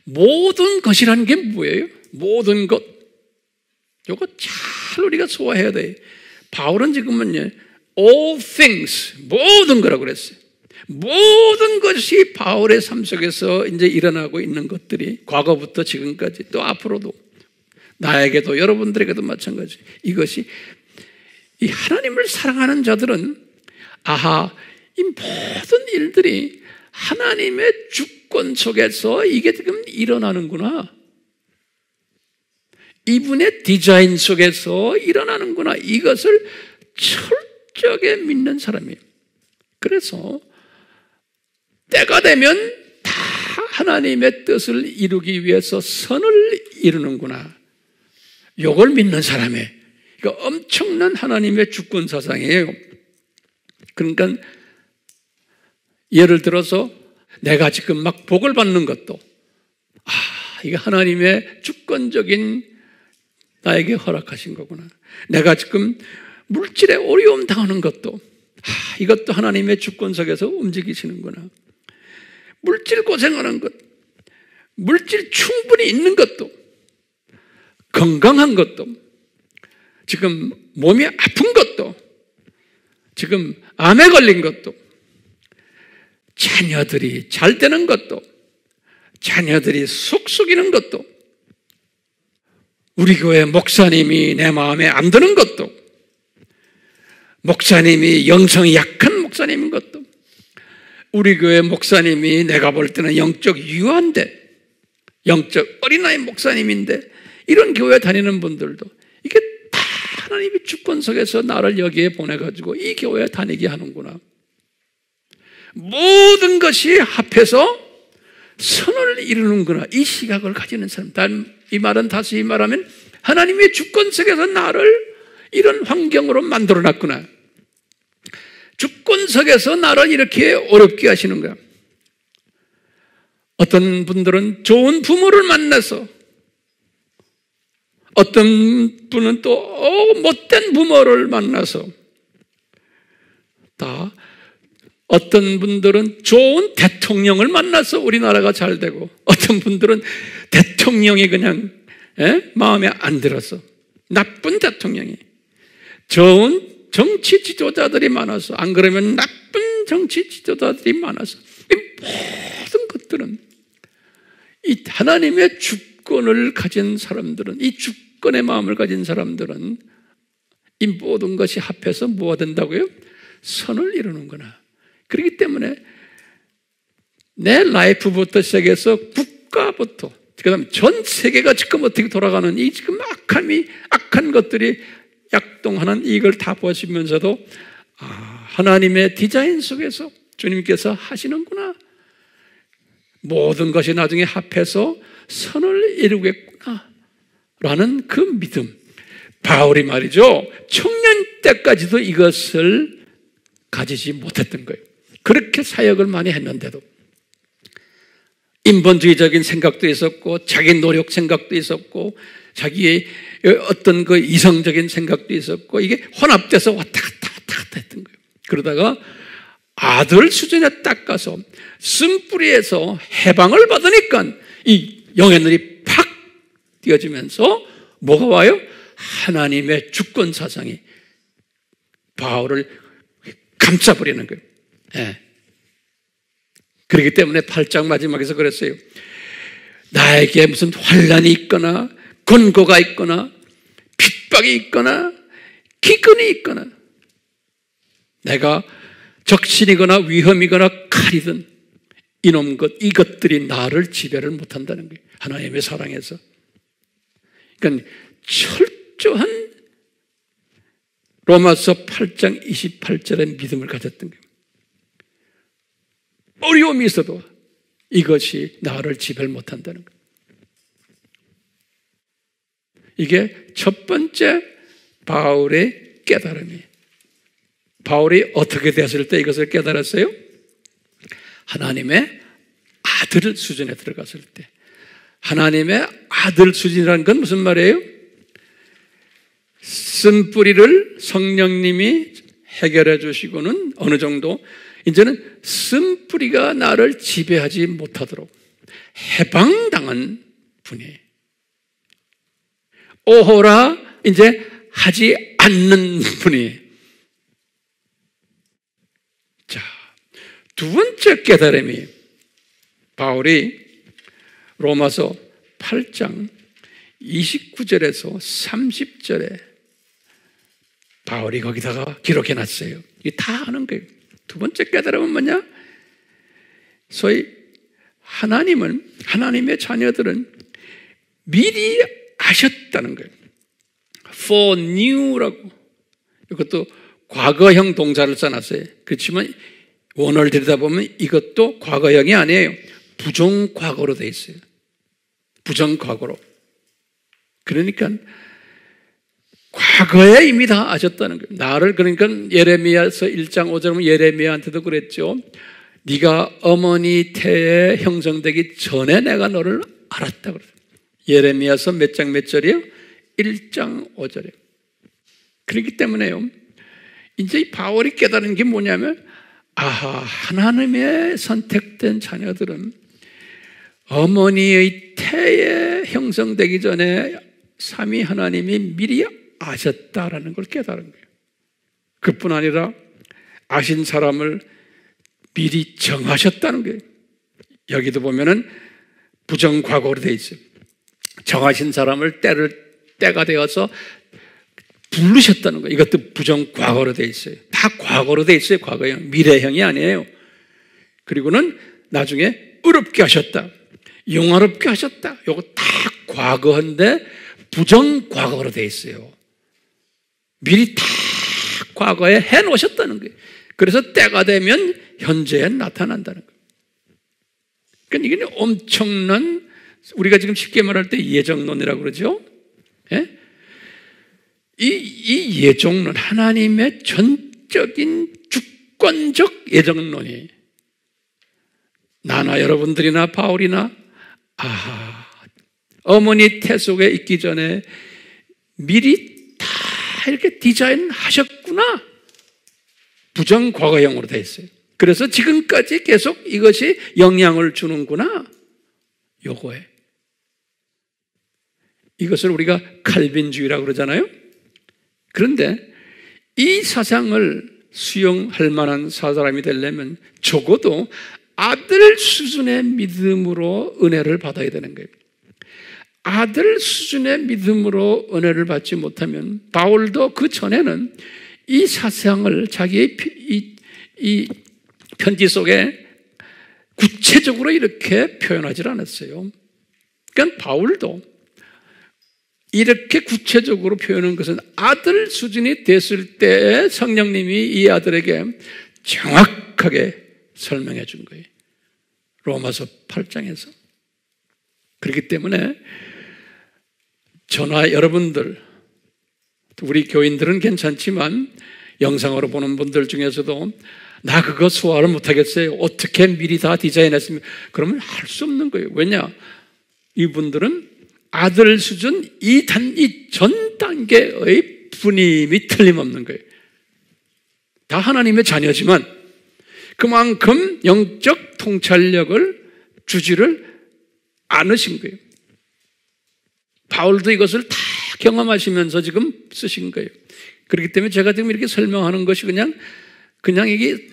모든 것이라는 게 뭐예요? 모든 것. 이거 잘 우리가 소화해야 돼. 바울은 지금은요, all things, 모든 거라고 그랬어요. 모든 것이 바울의 삶 속에서 이제 일어나고 있는 것들이 과거부터 지금까지 또 앞으로도 나에게도 여러분들에게도 마찬가지. 이것이 이 하나님을 사랑하는 자들은 아하, 이 모든 일들이 하나님의 주권 속에서 이게 지금 일어나는구나. 이분의 디자인 속에서 일어나는구나. 이것을 철저하게 믿는 사람이에요. 그래서 때가 되면 다 하나님의 뜻을 이루기 위해서 선을 이루는구나. 이걸 믿는 사람이에요. 그러니까 엄청난 하나님의 주권 사상이에요. 그러니까 예를 들어서 내가 지금 막 복을 받는 것도 이게 하나님의 주권적인 나에게 허락하신 거구나. 내가 지금 물질에 어려움 당하는 것도 이것도 하나님의 주권 속에서 움직이시는구나. 물질 고생하는 것, 물질 충분히 있는 것도, 건강한 것도, 지금 몸이 아픈 것도, 지금 암에 걸린 것도, 자녀들이 잘 되는 것도, 자녀들이 속 속이는 것도, 우리 교회 목사님이 내 마음에 안 드는 것도, 목사님이 영성이 약한 목사님인 것도, 우리 교회 목사님이 내가 볼 때는 영적 유한데, 영적 어린아이 목사님인데, 이런 교회 다니는 분들도 이게 다 하나님의 주권 속에서 나를 여기에 보내가지고 이 교회에 다니게 하는구나. 모든 것이 합해서 선을 이루는구나. 이 시각을 가지는 사람. 이 말은 다시 말하면 하나님의 주권 속에서 나를 이런 환경으로 만들어놨구나. 주권 속에서 나를 이렇게 어렵게 하시는 거야. 어떤 분들은 좋은 부모를 만나서, 어떤 분은 또 못된 부모를 만나서, 다 어떤 분들은 좋은 대통령을 만나서 우리나라가 잘 되고, 어떤 분들은 대통령이 그냥 마음에 안 들어서, 나쁜 대통령이, 좋은 정치 지도자들이 많아서, 안 그러면 나쁜 정치 지도자들이 많아서, 이 모든 것들은 이 하나님의 주권을 가진 사람들은, 이 주권의 마음을 가진 사람들은 이 모든 것이 합해서 뭐가 된다고요? 선을 이루는구나. 그렇기 때문에 내 라이프부터 시작해서 국가부터, 그다음 전 세계가 지금 어떻게 돌아가는 이 지금 악한 것들이 약동하는 이걸 다 보시면서도 하나님의 디자인 속에서 주님께서 하시는구나. 모든 것이 나중에 합해서 선을 이루겠구나 라는 그 믿음. 바울이 말이죠, 청년 때까지도 이것을 가지지 못했던 거예요. 그렇게 사역을 많이 했는데도 인본주의적인 생각도 있었고, 자기 노력 생각도 있었고, 자기의 어떤 그 이성적인 생각도 있었고, 이게 혼합돼서 왔다 갔다 했던 거예요. 그러다가 아들 수준에 딱 가서 쓴뿌리에서 해방을 받으니까 이 영의 눈이 팍 띄어지면서 뭐가 와요? 하나님의 주권 사상이 바울을 감싸버리는 거예요. 네. 그렇기 때문에 8장 마지막에서 그랬어요. 나에게 무슨 환난이 있거나 권고가 있거나 핍박이 있거나 기근이 있거나 내가 적신이거나 위험이거나 칼이든 이놈 이것들이 나를 지배를 못한다는 거예요. 하나님의 사랑에서. 그러니까 철저한 로마서 8장 28절의 믿음을 가졌던 거예요. 어려움이 있어도 이것이 나를 지배를 못한다는 거예요. 이게 첫 번째 바울의 깨달음이에요. 바울이 어떻게 됐을 때 이것을 깨달았어요? 하나님의 아들 수준에 들어갔을 때. 하나님의 아들 수준이라는 건 무슨 말이에요? 쓴뿌리를 성령님이 해결해 주시고는 어느 정도 이제는 쓴뿌리가 나를 지배하지 못하도록 해방당한 분이에요. 오호라 이제 하지 않는 분이에요. 자, 두 번째 깨달음이 바울이 로마서 8장 29절에서 30절에 바울이 거기다가 기록해 놨어요. 이게 다 아는 거예요. 두 번째 깨달음은 뭐냐? 소위 하나님의 자녀들은 미리 아셨다는 거예요. foreknew라고. 이것도 과거형 동사를 써놨어요. 그렇지만 원어를 들여다보면 이것도 과거형이 아니에요. 부정과거로 돼 있어요. 부정과거로. 그러니까 과거에 이미 다 아셨다는 거예요. 나를 그러니까 예레미야서 1장 5절은 예레미야한테도 그랬죠. 네가 어머니 태에 형성되기 전에 내가 너를 알았다 그랬어요. 예레미야서 몇 장 몇 절이요? 1장 5절이요. 그렇기 때문에요. 이제 바울이 깨달은 게 뭐냐면 아하, 하나님의 선택된 자녀들은 어머니의 태에 형성되기 전에 삼위 하나님이 미리 아셨다라는 걸 깨달은 거예요. 그뿐 아니라 아신 사람을 미리 정하셨다는 거예요. 여기도 보면은 부정과거로 돼 있어요. 정하신 사람을 때가 되어서 부르셨다는 거예요. 이것도 부정과거로 돼 있어요. 다 과거로 돼 있어요. 과거형. 미래형이 아니에요. 그리고는 나중에 의롭게 하셨다. 영화롭게 하셨다. 이거 다 과거인데 부정과거로 돼 있어요. 미리 다 과거에 해놓으셨다는 거예요. 그래서 때가 되면 현재에 나타난다는 거예요. 그러니까 이게 엄청난, 우리가 지금 쉽게 말할 때 예정론이라고 그러죠. 예? 이 예정론, 하나님의 전적인 주권적 예정론이 나나 여러분들이나 바울이나 어머니 태 속에 있기 전에 미리 다 이렇게 디자인하셨구나. 부정과거형으로 되어 있어요. 그래서 지금까지 계속 이것이 영향을 주는구나. 요거에. 이것을 우리가 칼빈주의라고 그러잖아요. 그런데 이 사상을 수용할 만한 사람이 되려면 적어도 아들 수준의 믿음으로 은혜를 받아야 되는 거예요. 아들 수준의 믿음으로 은혜를 받지 못하면 바울도 그 전에는 이 사상을 자기의 이 편지 속에 구체적으로 이렇게 표현하지 않았어요. 그러니까 바울도 이렇게 구체적으로 표현한 것은 아들 수준이 됐을 때 성령님이 이 아들에게 정확하게 설명해 준 거예요. 로마서 8장에서. 그렇기 때문에 저나 여러분들, 우리 교인들은 괜찮지만 영상으로 보는 분들 중에서도 나 그거 소화를 못하겠어요. 어떻게 미리 다 디자인했으면, 그러면 할 수 없는 거예요. 왜냐? 이분들은 아들 수준 이 전 단계의 분임이 틀림없는 거예요. 다 하나님의 자녀지만 그만큼 영적 통찰력을 주지를 않으신 거예요. 바울도 이것을 다 경험하시면서 지금 쓰신 거예요. 그렇기 때문에 제가 지금 이렇게 설명하는 것이 그냥 이게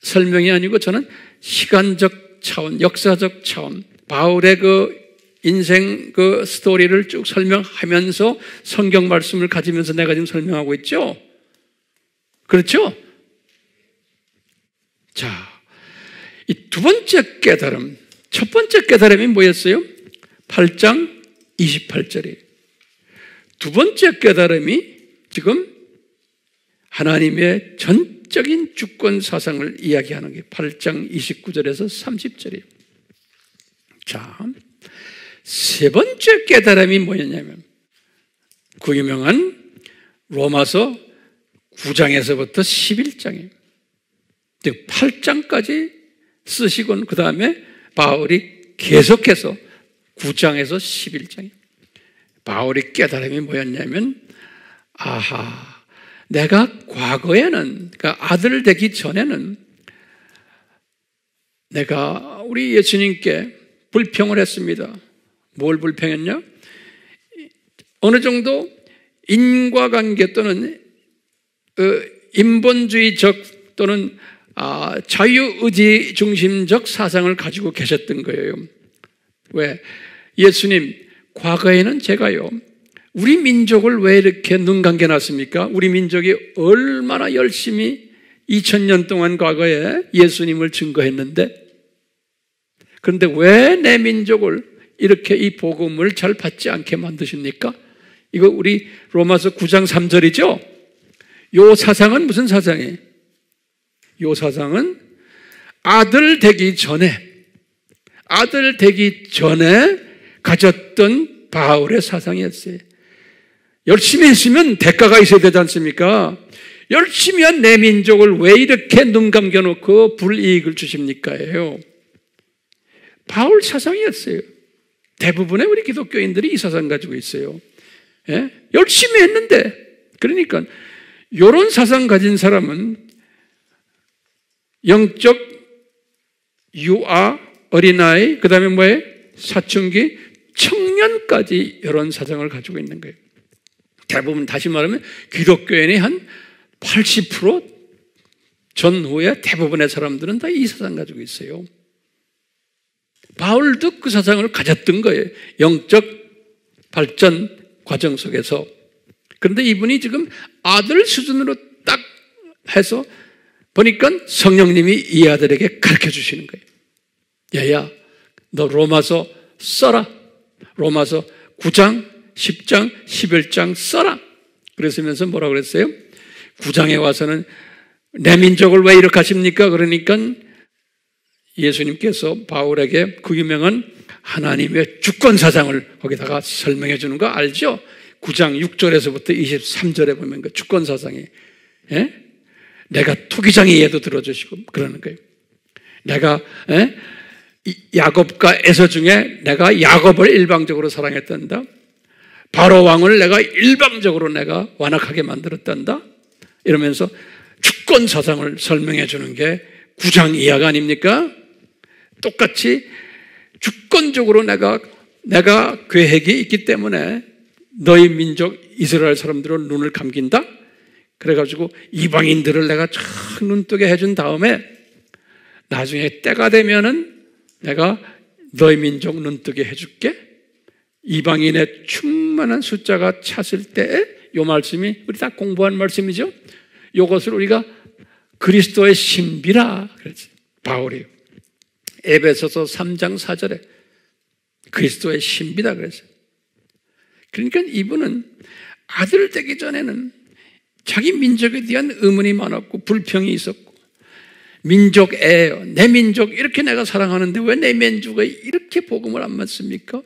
설명이 아니고 저는 시간적 차원, 역사적 차원, 바울의 그 인생 그 스토리를 쭉 설명하면서 성경 말씀을 가지면서 내가 지금 설명하고 있죠. 그렇죠? 자, 이 두 번째 깨달음, 첫 번째 깨달음이 뭐였어요? 8장 28절이에요. 두 번째 깨달음이 지금 하나님의 전적인 주권 사상을 이야기하는 게 8장 29절에서 30절이에요. 자, 세 번째 깨달음이 뭐였냐면 그 유명한 로마서 9장에서부터 11장이에요. 즉 8장까지 쓰시곤 그 다음에 바울이 계속해서 9장에서 11장이에요. 바울의 깨달음이 뭐였냐면 아하, 내가 과거에는 그러니까 아들 되기 전에는 내가 우리 예수님께 불평을 했습니다. 뭘 불평했냐? 어느 정도 인과관계 또는 인본주의적 또는 자유의지 중심적 사상을 가지고 계셨던 거예요. 왜? 예수님, 과거에는 제가요, 우리 민족을 왜 이렇게 눈 감겨놨습니까? 우리 민족이 얼마나 열심히 2000년 동안 과거에 예수님을 증거했는데, 그런데 왜 내 민족을 이렇게 이 복음을 잘 받지 않게 만드십니까? 이거 우리 로마서 9장 3절이죠? 요 사상은 무슨 사상이에요? 요 사상은 아들 되기 전에 가졌던 바울의 사상이었어요. 열심히 했으면 대가가 있어야 되지 않습니까? 열심히 한 내 민족을 왜 이렇게 눈 감겨놓고 불이익을 주십니까?예요. 바울 사상이었어요. 대부분의 우리 기독교인들이 이 사상 가지고 있어요. 예? 열심히 했는데, 그러니까 이런 사상 가진 사람은 영적 유아, 어린아이, 그 다음에 뭐예요? 사춘기, 청년까지 이런 사상을 가지고 있는 거예요. 대부분 다시 말하면 기독교인의 한 80% 전후에 대부분의 사람들은 다 이 사상 가지고 있어요. 바울도 그 사상을 가졌던 거예요. 영적 발전 과정 속에서. 그런데 이분이 지금 아들 수준으로 딱 해서 보니까 성령님이 이 아들에게 가르쳐 주시는 거예요. 야야, 너 로마서 써라. 로마서 9장, 10장, 11장 써라. 그러시면서 뭐라고 그랬어요? 9장에 와서는 내 민족을 왜 이렇게 하십니까? 그러니까 예수님께서 바울에게 그 유명한 하나님의 주권 사상을 거기다가 설명해 주는 거 알죠? 9장 6절에서부터 23절에 보면 그 주권 사상이, 예? 내가 토기장이 얘도 들어주시고 그러는 거예요. 내가 야곱과 에서 중에 내가 야곱을 일방적으로 사랑했단다. 바로 왕을 내가 일방적으로 내가 완악하게 만들었단다. 이러면서 주권 사상을 설명해 주는 게 9장 이하가 아닙니까? 똑같이 주권적으로 내가 계획이 있기 때문에 너희 민족 이스라엘 사람들은 눈을 감긴다. 그래가지고 이방인들을 내가 쫙 눈뜨게 해준 다음에 나중에 때가 되면은 내가 너희 민족 눈뜨게 해줄게. 이방인의 충만한 숫자가 찼을 때에 이 말씀이 우리 다 공부한 말씀이죠. 이것을 우리가 그리스도의 신비라 그랬지. 바울이 에베소서 3장 4절에 그리스도의 신비다 그랬어요. 그러니까 이분은 아들 되기 전에는 자기 민족에 대한 의문이 많았고 불평이 있었고 민족애요. 내 민족 이렇게 내가 사랑하는데 왜 내 민족에 이렇게 복음을 안 받습니까?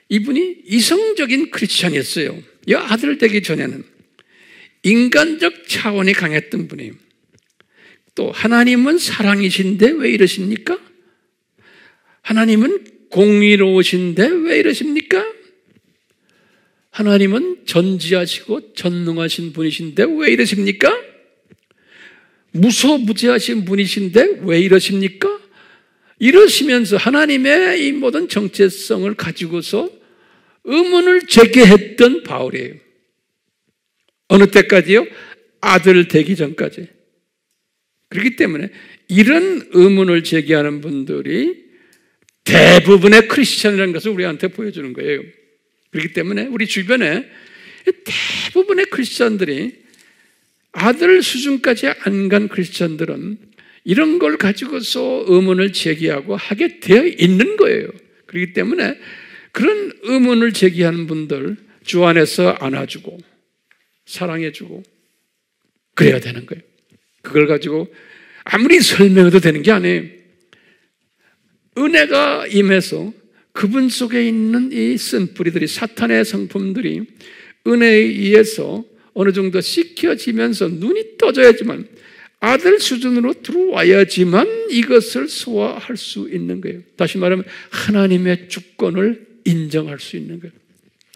이분이 이성적인 크리스찬이었어요. 이 아들 되기 전에는 인간적 차원이 강했던 분이에요. 또 하나님은 사랑이신데 왜 이러십니까? 하나님은 공의로우신데 왜 이러십니까? 하나님은 전지하시고 전능하신 분이신데 왜 이러십니까? 무소부재하신 분이신데 왜 이러십니까? 이러시면서 하나님의 이 모든 정체성을 가지고서 의문을 제기했던 바울이에요. 어느 때까지요? 아들 되기 전까지. 그렇기 때문에 이런 의문을 제기하는 분들이 대부분의 크리스찬이라는 것을 우리한테 보여주는 거예요. 그렇기 때문에 우리 주변에 대부분의 크리스찬들이 아들 수준까지 안 간 크리스찬들은 이런 걸 가지고서 의문을 제기하고 하게 되어 있는 거예요. 그렇기 때문에 그런 의문을 제기하는 분들 주 안에서 안아주고 사랑해주고 그래야 되는 거예요. 그걸 가지고 아무리 설명해도 되는 게 아니에요. 은혜가 임해서 그분 속에 있는 이 쓴뿌리들이, 사탄의 성품들이 은혜에 의해서 어느 정도 씻겨지면서 눈이 떠져야지만, 아들 수준으로 들어와야지만 이것을 소화할 수 있는 거예요. 다시 말하면 하나님의 주권을 인정할 수 있는 거예요.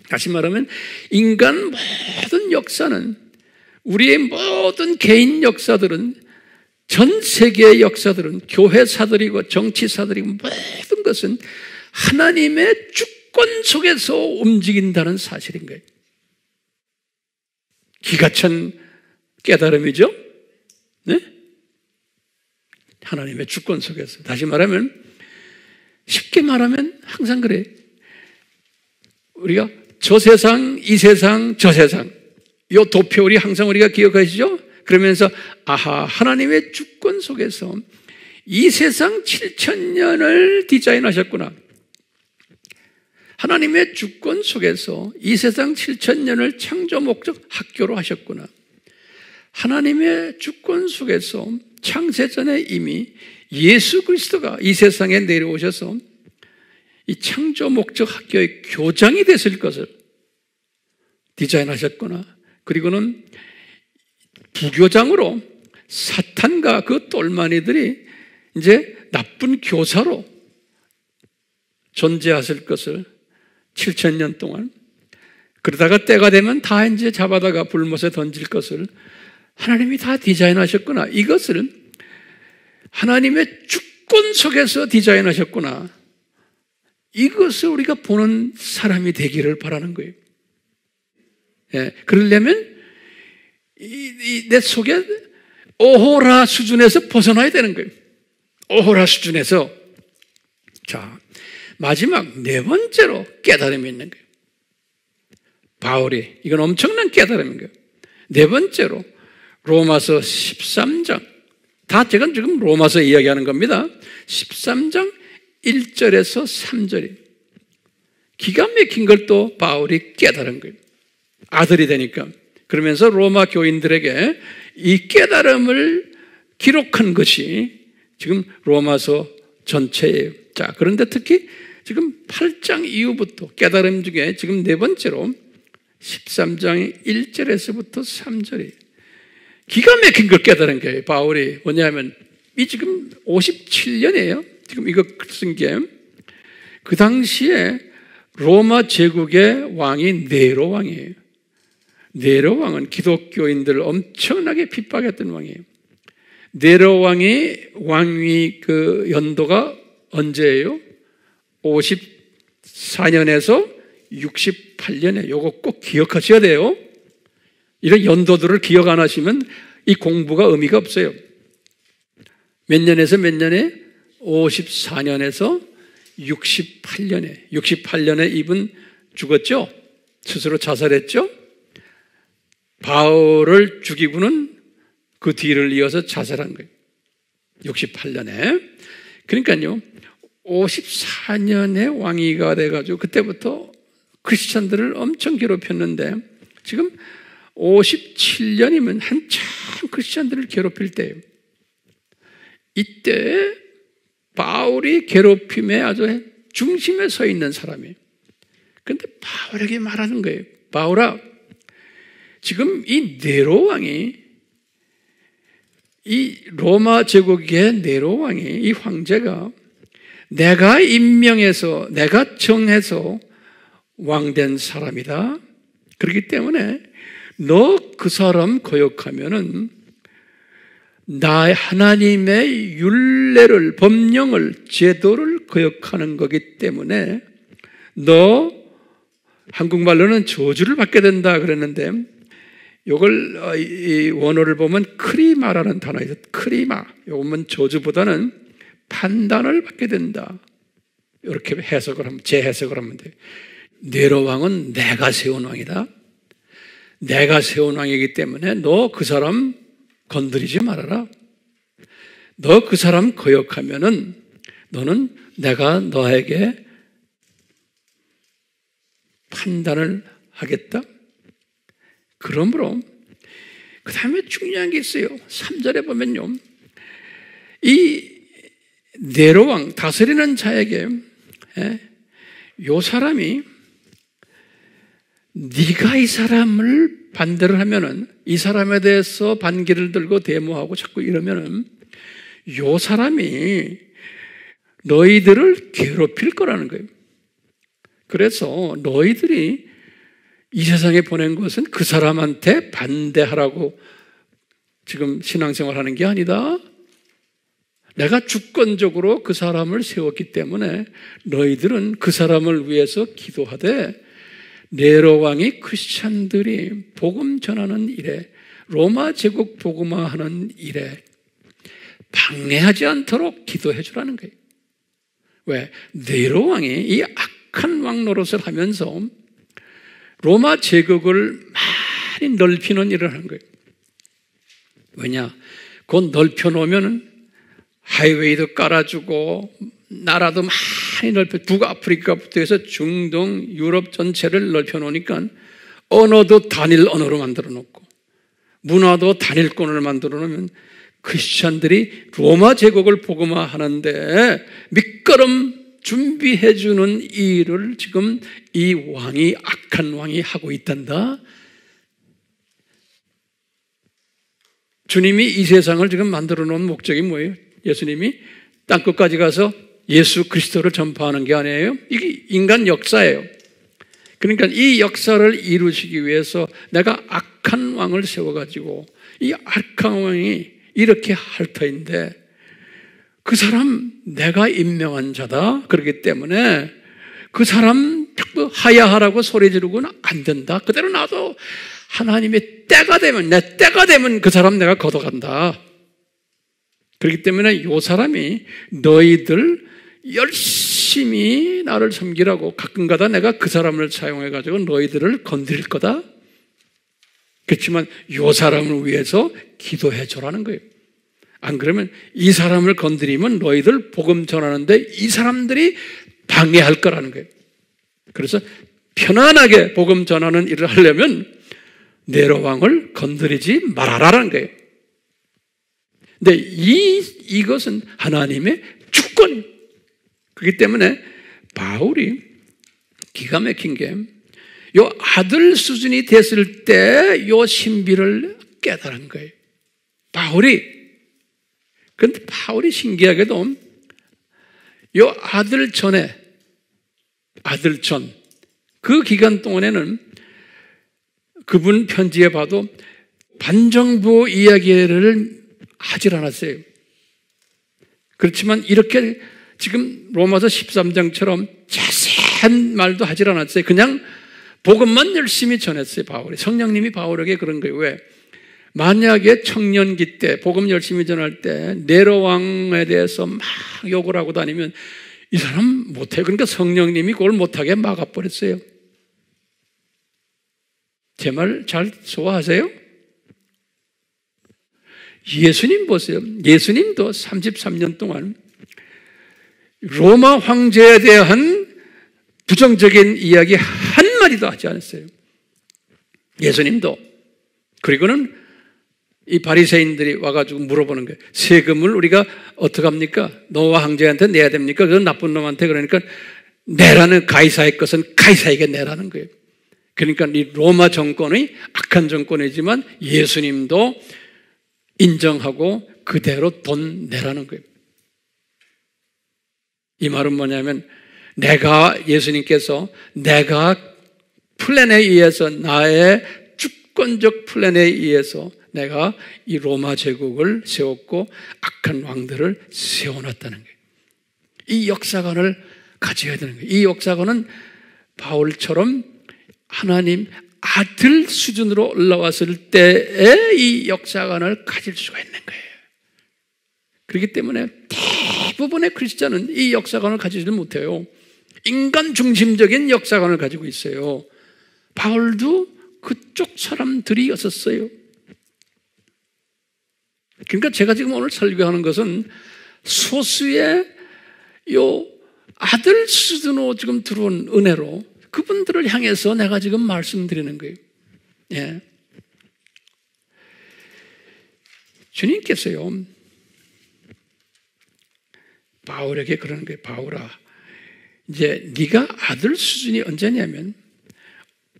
다시 말하면 인간 모든 역사는, 우리의 모든 개인 역사들은, 전 세계의 역사들은, 교회사들이고 정치사들이고 모든 것은 하나님의 주권 속에서 움직인다는 사실인 거예요. 기가 찬 깨달음이죠? 네? 하나님의 주권 속에서. 다시 말하면, 쉽게 말하면 항상 그래. 우리가 저 세상, 이 세상, 저 세상, 이 도표 우리 항상 우리가 기억하시죠? 그러면서 아하, 하나님의 주권 속에서 이 세상 7,000년을 디자인하셨구나. 하나님의 주권 속에서 이 세상 7,000년을 창조 목적 학교로 하셨구나. 하나님의 주권 속에서 창세전에 이미 예수 그리스도가 이 세상에 내려오셔서 이 창조 목적 학교의 교장이 됐을 것을 디자인하셨구나. 그리고는 부교장으로 사탄과 그 똘마니들이 이제 나쁜 교사로 존재하실 것을 7,000년 동안, 그러다가 때가 되면 다 이제 잡아다가 불못에 던질 것을 하나님이 다 디자인하셨구나. 이것을 하나님의 주권 속에서 디자인하셨구나. 이것을 우리가 보는 사람이 되기를 바라는 거예요. 예, 그러려면 내 속에 오호라 수준에서 벗어나야 되는 거예요. 오호라 수준에서. 자, 마지막 네 번째로 깨달음이 있는 거예요. 바울이, 이건 엄청난 깨달음인 거예요. 네 번째로 로마서 13장, 다 제가 지금 로마서 이야기하는 겁니다. 13장 1절에서 3절이 기가 막힌 걸 또 바울이 깨달은 거예요. 아들이 되니까. 그러면서 로마 교인들에게 이 깨달음을 기록한 것이 지금 로마서 전체예요. 자, 그런데 특히 지금 8장 이후부터 깨달음 중에 지금 네 번째로 13장 1절에서부터 3절이 기가 막힌 걸 깨달은 거예요. 바울이 뭐냐면 이 지금 57년이에요. 지금 이거 쓴 게 그 당시에 로마 제국의 왕이 네로 왕이에요. 네로 왕은 기독교인들을 엄청나게 핍박했던 왕이에요. 네로 왕위 그 연도가 언제예요? 54년에서 68년에. 요거 꼭 기억하셔야 돼요. 이런 연도들을 기억 안 하시면 이 공부가 의미가 없어요. 몇 년에서 몇 년에? 54년에서 68년에. 68년에 이분 죽었죠? 스스로 자살했죠? 바울을 죽이고는 그 뒤를 이어서 자살한 거예요. 68년에. 그러니까요, 54년에 왕위가 돼가지고 그때부터 크리스찬들을 엄청 괴롭혔는데 지금 57년이면 한참 크리스찬들을 괴롭힐 때예요. 이때 바울이 괴롭힘의 아주 중심에 서 있는 사람이에요. 그런데 바울에게 말하는 거예요. 바울아, 지금 이 네로 왕이, 이 로마 제국의 네로 왕이, 이 황제가 내가 임명해서, 내가 정해서 왕된 사람이다. 그렇기 때문에 너 그 사람 거역하면은 나 하나님의 율례를, 법령을, 제도를 거역하는 거기 때문에 너 한국말로는 저주를 받게 된다 그랬는데 이걸 이 원어를 보면 크리마라는 단어에서 크리마, 요거는 저주보다는 판단을 받게 된다. 이렇게 해석을 하면, 재해석을 하면 돼요. 네로 왕은 내가 세운 왕이다. 내가 세운 왕이기 때문에 너 그 사람 건드리지 말아라. 너 그 사람 거역하면은 너는 내가 너에게 판단을 하겠다. 그러므로 그 다음에 중요한 게 있어요. 3절에 보면요, 이 네로 왕 다스리는 자에게 요 사람이 네가 이 사람을 반대를 하면은, 이 사람에 대해서 반기를 들고 데모하고 자꾸 이러면은 요 사람이 너희들을 괴롭힐 거라는 거예요. 그래서 너희들이 이 세상에 보낸 것은 그 사람한테 반대하라고 지금 신앙생활 하는 게 아니다. 내가 주권적으로 그 사람을 세웠기 때문에 너희들은 그 사람을 위해서 기도하되, 네로 왕이 크리스찬들이 복음 전하는 일에, 로마 제국 복음화하는 일에 방해하지 않도록 기도해 주라는 거예요. 왜? 네로 왕이 이 악한 왕 노릇을 하면서 로마 제국을 많이 넓히는 일을 하는 거예요. 왜냐? 곧 넓혀놓으면 하이웨이도 깔아주고 나라도 많이 넓혀, 북아프리카부터 해서 중동, 유럽 전체를 넓혀놓으니까 언어도 단일 언어로 만들어 놓고 문화도 단일권을 만들어 놓으면 크리스찬들이 로마 제국을 복음화하는데 밑거름 준비해 주는 일을 지금 이 왕이, 악한 왕이 하고 있단다. 주님이 이 세상을 지금 만들어 놓은 목적이 뭐예요? 예수님이 땅끝까지 가서 예수 그리스도를 전파하는 게 아니에요. 이게 인간 역사예요. 그러니까 이 역사를 이루시기 위해서 내가 악한 왕을 세워가지고, 이 악한 왕이 이렇게 할 터인데 그 사람 내가 임명한 자다. 그렇기 때문에 그 사람 하야하라고 소리 지르고는 안 된다. 그대로 놔도 하나님의 때가 되면, 내 때가 되면 그 사람 내가 걷어간다. 그렇기 때문에 이 사람이 너희들 열심히 나를 섬기라고 가끔가다 내가 그 사람을 사용해가지고 너희들을 건드릴 거다. 그렇지만 이 사람을 위해서 기도해 줘라는 거예요. 안 그러면 이 사람을 건드리면 너희들 복음 전하는데 이 사람들이 방해할 거라는 거예요. 그래서 편안하게 복음 전하는 일을 하려면 네로 왕을 건드리지 말아라라는 거예요. 근데 이것은 하나님의 주권이에요. 그렇기 때문에 바울이 기가 막힌 게, 요 아들 수준이 됐을 때 요 신비를 깨달은 거예요. 그런데 바울이 신기하게도 요 아들 전, 그 기간 동안에는 그분 편지에 봐도 반정부 이야기를 하질 않았어요. 그렇지만 이렇게 지금 로마서 13장처럼 자세한 말도 하질 않았어요. 그냥 복음만 열심히 전했어요, 바울이. 성령님이 바울에게 그런 거예요. 왜? 만약에 청년기 때 복음 열심히 전할 때 네로 왕에 대해서 막 욕을 하고 다니면 이 사람 못해요. 그러니까 성령님이 그걸 못하게 막아버렸어요. 제 말 잘 소화하세요? 예수님 보세요. 예수님도 33년 동안 로마 황제에 대한 부정적인 이야기 한마디도 하지 않았어요. 예수님도. 그리고는 이 바리새인들이 와가지고 물어보는 거예요. 세금을 우리가 어떻게 합니까? 노아 황제한테 내야 됩니까? 그건 나쁜 놈한테. 그러니까 내라는, 가이사의 것은 가이사에게 내라는 거예요. 그러니까 이 로마 정권의 악한 정권이지만 예수님도 인정하고 그대로 돈 내라는 거예요. 이 말은 뭐냐면 예수님께서 내가 플랜에 의해서, 나의 주권적 플랜에 의해서 내가 이 로마 제국을 세웠고 악한 왕들을 세워놨다는 거예요. 이 역사관을 가져야 되는 거예요. 이 역사관은 바울처럼 하나님 아들 수준으로 올라왔을 때에 이 역사관을 가질 수가 있는 거예요. 그렇기 때문에 대부분의 크리스찬은 이 역사관을 가지지 못해요. 인간 중심적인 역사관을 가지고 있어요. 바울도 그쪽 사람들이었었어요. 그러니까 제가 지금 오늘 설교하는 것은 소수의 요 아들 수준으로 지금 들어온 은혜로 그분들을 향해서 내가 지금 말씀드리는 거예요. 예. 주님께서요, 바울에게 그러는 거예요. 바울아, 이제 네가 아들 수준이 언제냐면,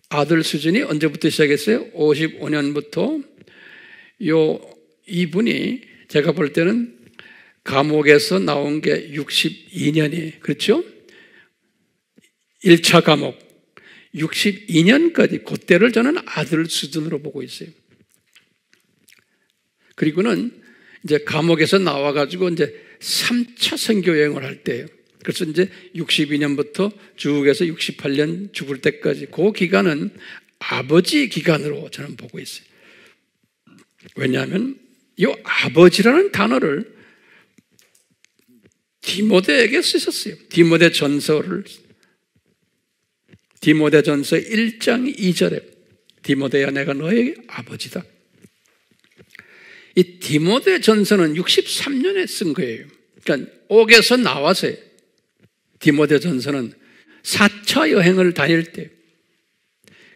아들 수준이 언제부터 시작했어요? 55년부터 이분이 제가 볼 때는 감옥에서 나온 게 62년이, 그렇죠? 1차 감옥 62년까지 그때를 저는 아들 수준으로 보고 있어요. 그리고는 이제 감옥에서 나와가지고 이제 3차 선교 여행을 할 때예요. 그래서 이제 62년부터 죽에서 68년 죽을 때까지 그 기간은 아버지 기간으로 저는 보고 있어요. 왜냐하면 이 아버지라는 단어를 디모데에게 쓰셨어요. 디모데전서 1장 2절에 디모데야 내가 너의 아버지다. 이 디모데전서는 63년에 쓴 거예요. 그러니까 옥에서 나와서요. 디모데전서는 4차 여행을 다닐 때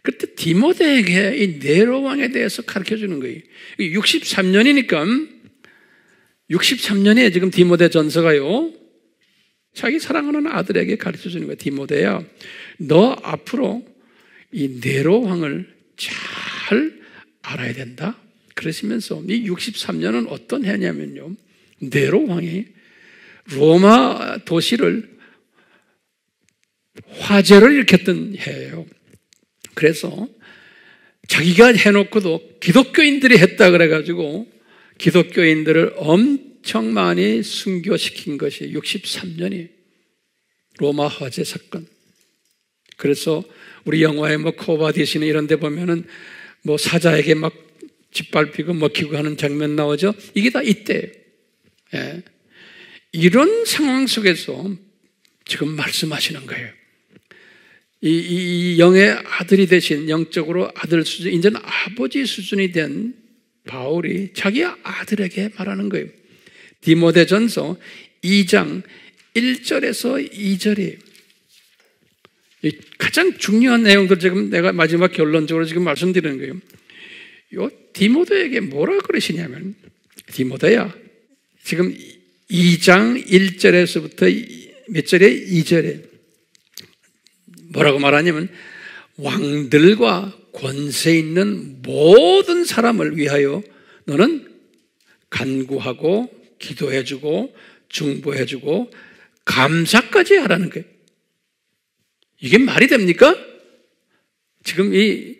그때 디모데에게 이 네로 왕에 대해서 가르쳐 주는 거예요. 63년이니까 63년에 지금 디모데전서가요. 자기 사랑하는 아들에게 가르쳐 주는 거예요. 디모데야, 너 앞으로 이 네로 왕을 잘 알아야 된다. 그러시면서 이 63년은 어떤 해냐면요. 네로 왕이 로마 도시를 화재를 일으켰던 해예요. 그래서 자기가 해놓고도 기독교인들이 했다 그래가지고 기독교인들을 엄청 많이 순교시킨 것이 63년이 로마 화재 사건. 그래서 우리 영화에 코바디시나 이런 데 보면은 사자에게 막 짓밟히고 먹히고 하는 장면 나오죠. 이게 다 이때예요. 예. 이런 상황 속에서 지금 말씀하시는 거예요. 이 영의 아들이 되신 영적으로 아들 수준, 이제는 아버지 수준이 된 바울이 자기 아들에게 말하는 거예요. 디모데전서 2장 1절에서 2절이에요. 가장 중요한 내용들 지금 내가 마지막 결론적으로 지금 말씀드리는 거예요. 요 디모데에게 뭐라 그러시냐면, 디모데야, 지금 2장 1절에서부터 몇 절에 2절에 뭐라고 말하냐면 왕들과 권세 있는 모든 사람을 위하여 너는 간구하고 기도해주고 중보해주고 감사까지 하라는 거예요. 이게 말이 됩니까? 지금 이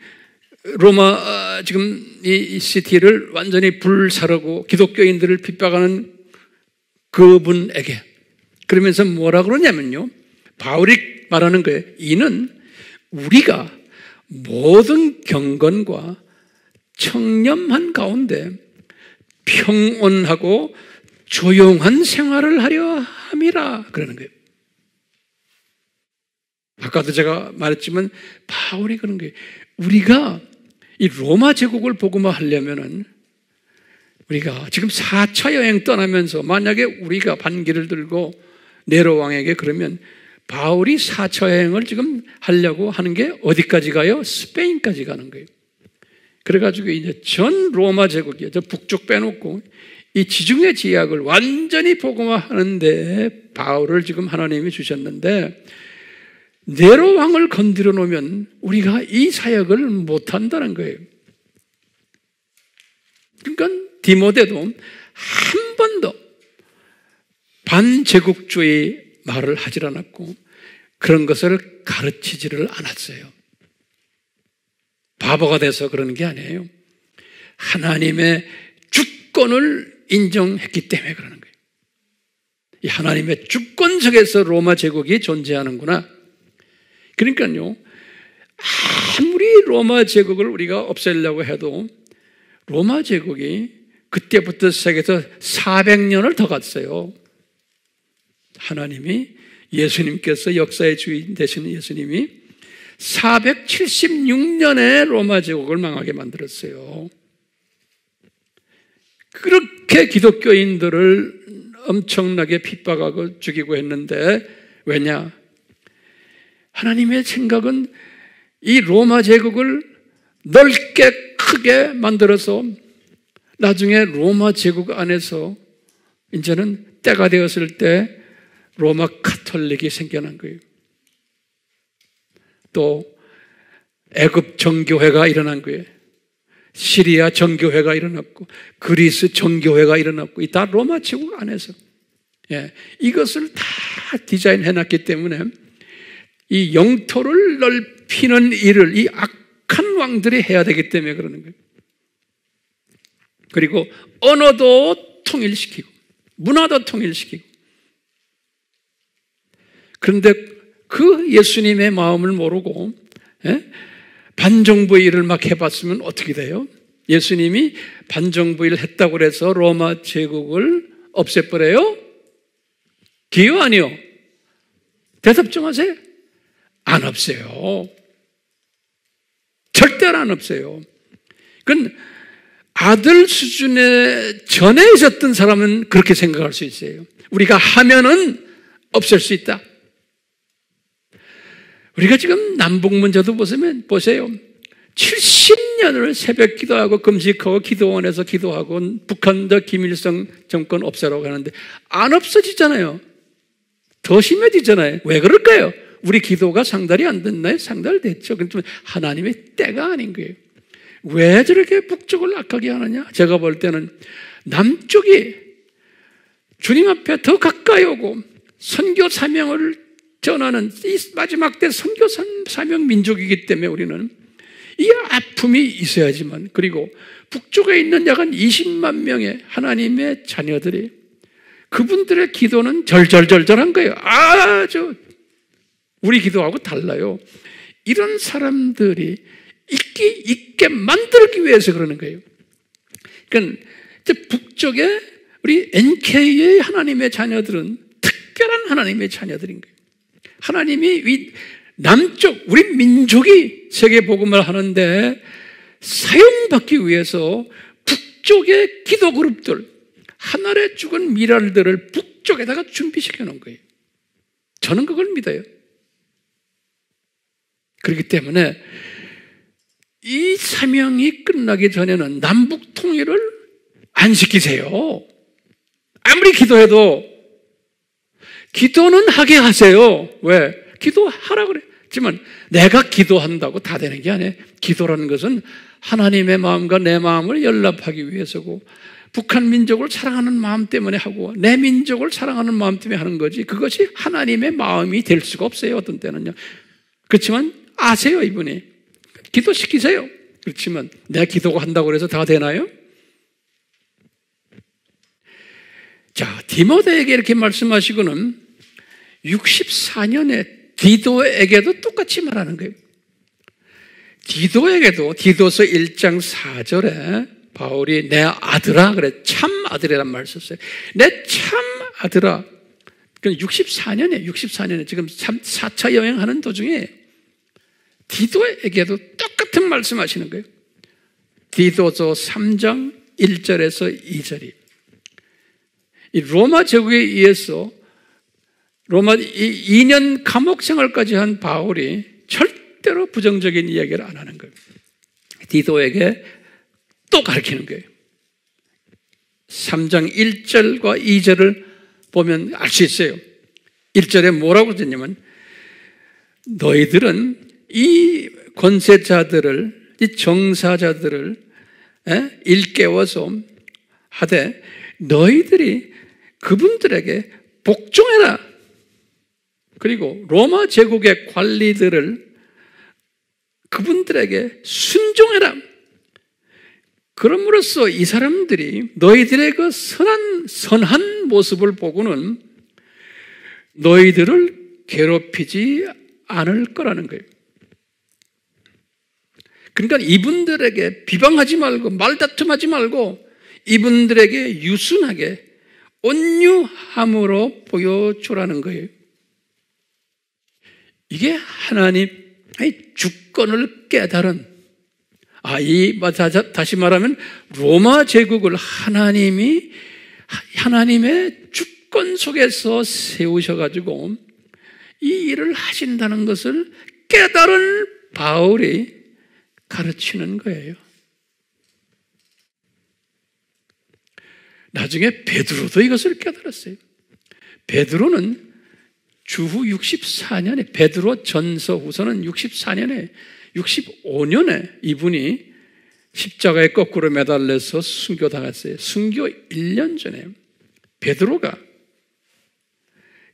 로마 지금 이 시티를 완전히 불사르고 기독교인들을 핍박하는 그분에게 그러면서 뭐라 그러냐면요. 바울이 말하는 거예요. 이는 우리가 모든 경건과 청렴한 가운데 평온하고 조용한 생활을 하려 함이라 그러는 거예요. 아까도 제가 말했지만 바울이 그런 거예요. 우리가 이 로마 제국을 복음화하려면은 우리가 지금 4차 여행 떠나면서 만약에 우리가 반기를 들고 네로 왕에게 그러면 바울이 4차 여행을 지금 하려고 하는 게 어디까지 가요? 스페인까지 가는 거예요. 그래가지고 이제 전 로마 제국이요. 저 북쪽 빼놓고 이 지중해 지역을 완전히 복음화하는데 바울을 지금 하나님이 주셨는데 네로 왕을 건드려 놓으면 우리가 이 사역을 못한다는 거예요. 그러니까 디모데도 한 번도 반제국주의 말을 하질 않았고 그런 것을 가르치지를 않았어요. 바보가 돼서 그러는 게 아니에요. 하나님의 주권을 인정했기 때문에 그러는 거예요. 이 하나님의 주권 속에서 로마 제국이 존재하는구나. 그러니까요, 아무리 로마 제국을 우리가 없애려고 해도 로마 제국이 그때부터 시작해서 400년을 더 갔어요. 하나님이 예수님께서 역사의 주인 되시는 예수님이 476년에 로마 제국을 망하게 만들었어요. 그렇게 기독교인들을 엄청나게 핍박하고 죽이고 했는데 왜냐? 하나님의 생각은 이 로마 제국을 넓게 크게 만들어서 나중에 로마 제국 안에서 이제는 때가 되었을 때 로마 카톨릭이 생겨난 거예요. 또 애굽 정교회가 일어난 거예요. 시리아 정교회가 일어났고 그리스 정교회가 일어났고 이 다 로마 제국 안에서 이것을 다 디자인해 놨기 때문에 이 영토를 넓히는 일을 이 악한 왕들이 해야 되기 때문에 그러는 거예요. 그리고 언어도 통일시키고 문화도 통일시키고. 그런데 그 예수님의 마음을 모르고 반정부의 일을 막 해봤으면 어떻게 돼요? 예수님이 반정부 일을 했다고 해서 로마 제국을 없애버려요? 기요 아니요? 대답 좀 하세요. 안 없어요. 절대로 안 없어요. 그건 아들 수준에 전에 있었던 사람은 그렇게 생각할 수 있어요. 우리가 하면은 없앨 수 있다. 우리가 지금 남북 문제도 보세요. 70년을 새벽 기도하고 금식하고 기도원에서 기도하고 북한도 김일성 정권 없애라고 하는데 안 없어지잖아요. 더 심해지잖아요. 왜 그럴까요? 우리 기도가 상달이 안 됐나요? 상달됐죠. 그렇지만 하나님의 때가 아닌 거예요. 왜 저렇게 북쪽을 악하게 하느냐? 제가 볼 때는 남쪽이 주님 앞에 더 가까이 오고 선교 사명을 전하는 이 마지막 때 선교 사명 민족이기 때문에 우리는 이 아픔이 있어야지만, 그리고 북쪽에 있는 약 한 20만 명의 하나님의 자녀들이 그분들의 기도는 절절절절한 거예요. 아주 우리 기도하고 달라요. 이런 사람들이 있게 만들기 위해서 그러는 거예요. 그러니까 북쪽에 우리 NK의 하나님의 자녀들은 특별한 하나님의 자녀들인 거예요. 하나님이 남쪽 우리 민족이 세계 복음을 하는데 사용받기 위해서 북쪽의 기도 그룹들, 하늘에 죽은 미랄들을 북쪽에다가 준비시켜 놓은 거예요. 저는 그걸 믿어요. 그렇기 때문에 이 사명이 끝나기 전에는 남북 통일을 안 시키세요. 아무리 기도해도. 기도는 하게 하세요. 왜? 기도하라고 그랬지만 내가 기도한다고 다 되는 게 아니에요. 기도라는 것은 하나님의 마음과 내 마음을 연합하기 위해서고, 북한 민족을 사랑하는 마음 때문에 하고 내 민족을 사랑하는 마음 때문에 하는 거지, 그것이 하나님의 마음이 될 수가 없어요. 어떤 때는요. 그렇지만 아세요, 이분이. 기도시키세요. 그렇지만 내가 기도가 한다고 해서 다 되나요? 자, 디모데에게 이렇게 말씀하시고는 64년에 디도에게도 똑같이 말하는 거예요. 디도에게도 디도서 1장 4절에 바울이 내 아들아, 그래, 참 아들이란 말을 썼어요. 내 참 아들아. 64년에 지금 4차 여행하는 도중에 디도에게도 똑같은 말씀하시는 거예요. 디도서 3장 1절에서 2절이 이 로마 제국에 의해서 로마 2년 감옥 생활까지 한 바울이 절대로 부정적인 이야기를 안 하는 거예요. 디도에게 또 가르치는 거예요. 3장 1절과 2절을 보면 알 수 있어요. 1절에 뭐라고 했냐면 너희들은 이 권세자들을, 이 정사자들을 일깨워서 하되 너희들이 그분들에게 복종해라. 그리고 로마 제국의 관리들을 그분들에게 순종해라. 그럼으로써 이 사람들이 너희들의 그 선한 모습을 보고는 너희들을 괴롭히지 않을 거라는 거예요. 그러니까 이분들에게 비방하지 말고 말다툼하지 말고 이분들에게 유순하게 온유함으로 보여주라는 거예요. 이게 하나님의 주권을 깨달은, 다시 말하면 로마 제국을 하나님의 주권 속에서 세우셔가지고 이 일을 하신다는 것을 깨달은 바울이 가르치는 거예요. 나중에 베드로도 이것을 깨달았어요. 베드로는 주후 64년에 베드로 전서 후서는 64년에 65년에 이분이 십자가에 거꾸로 매달려서 순교당했어요. 순교 1년 전에 베드로가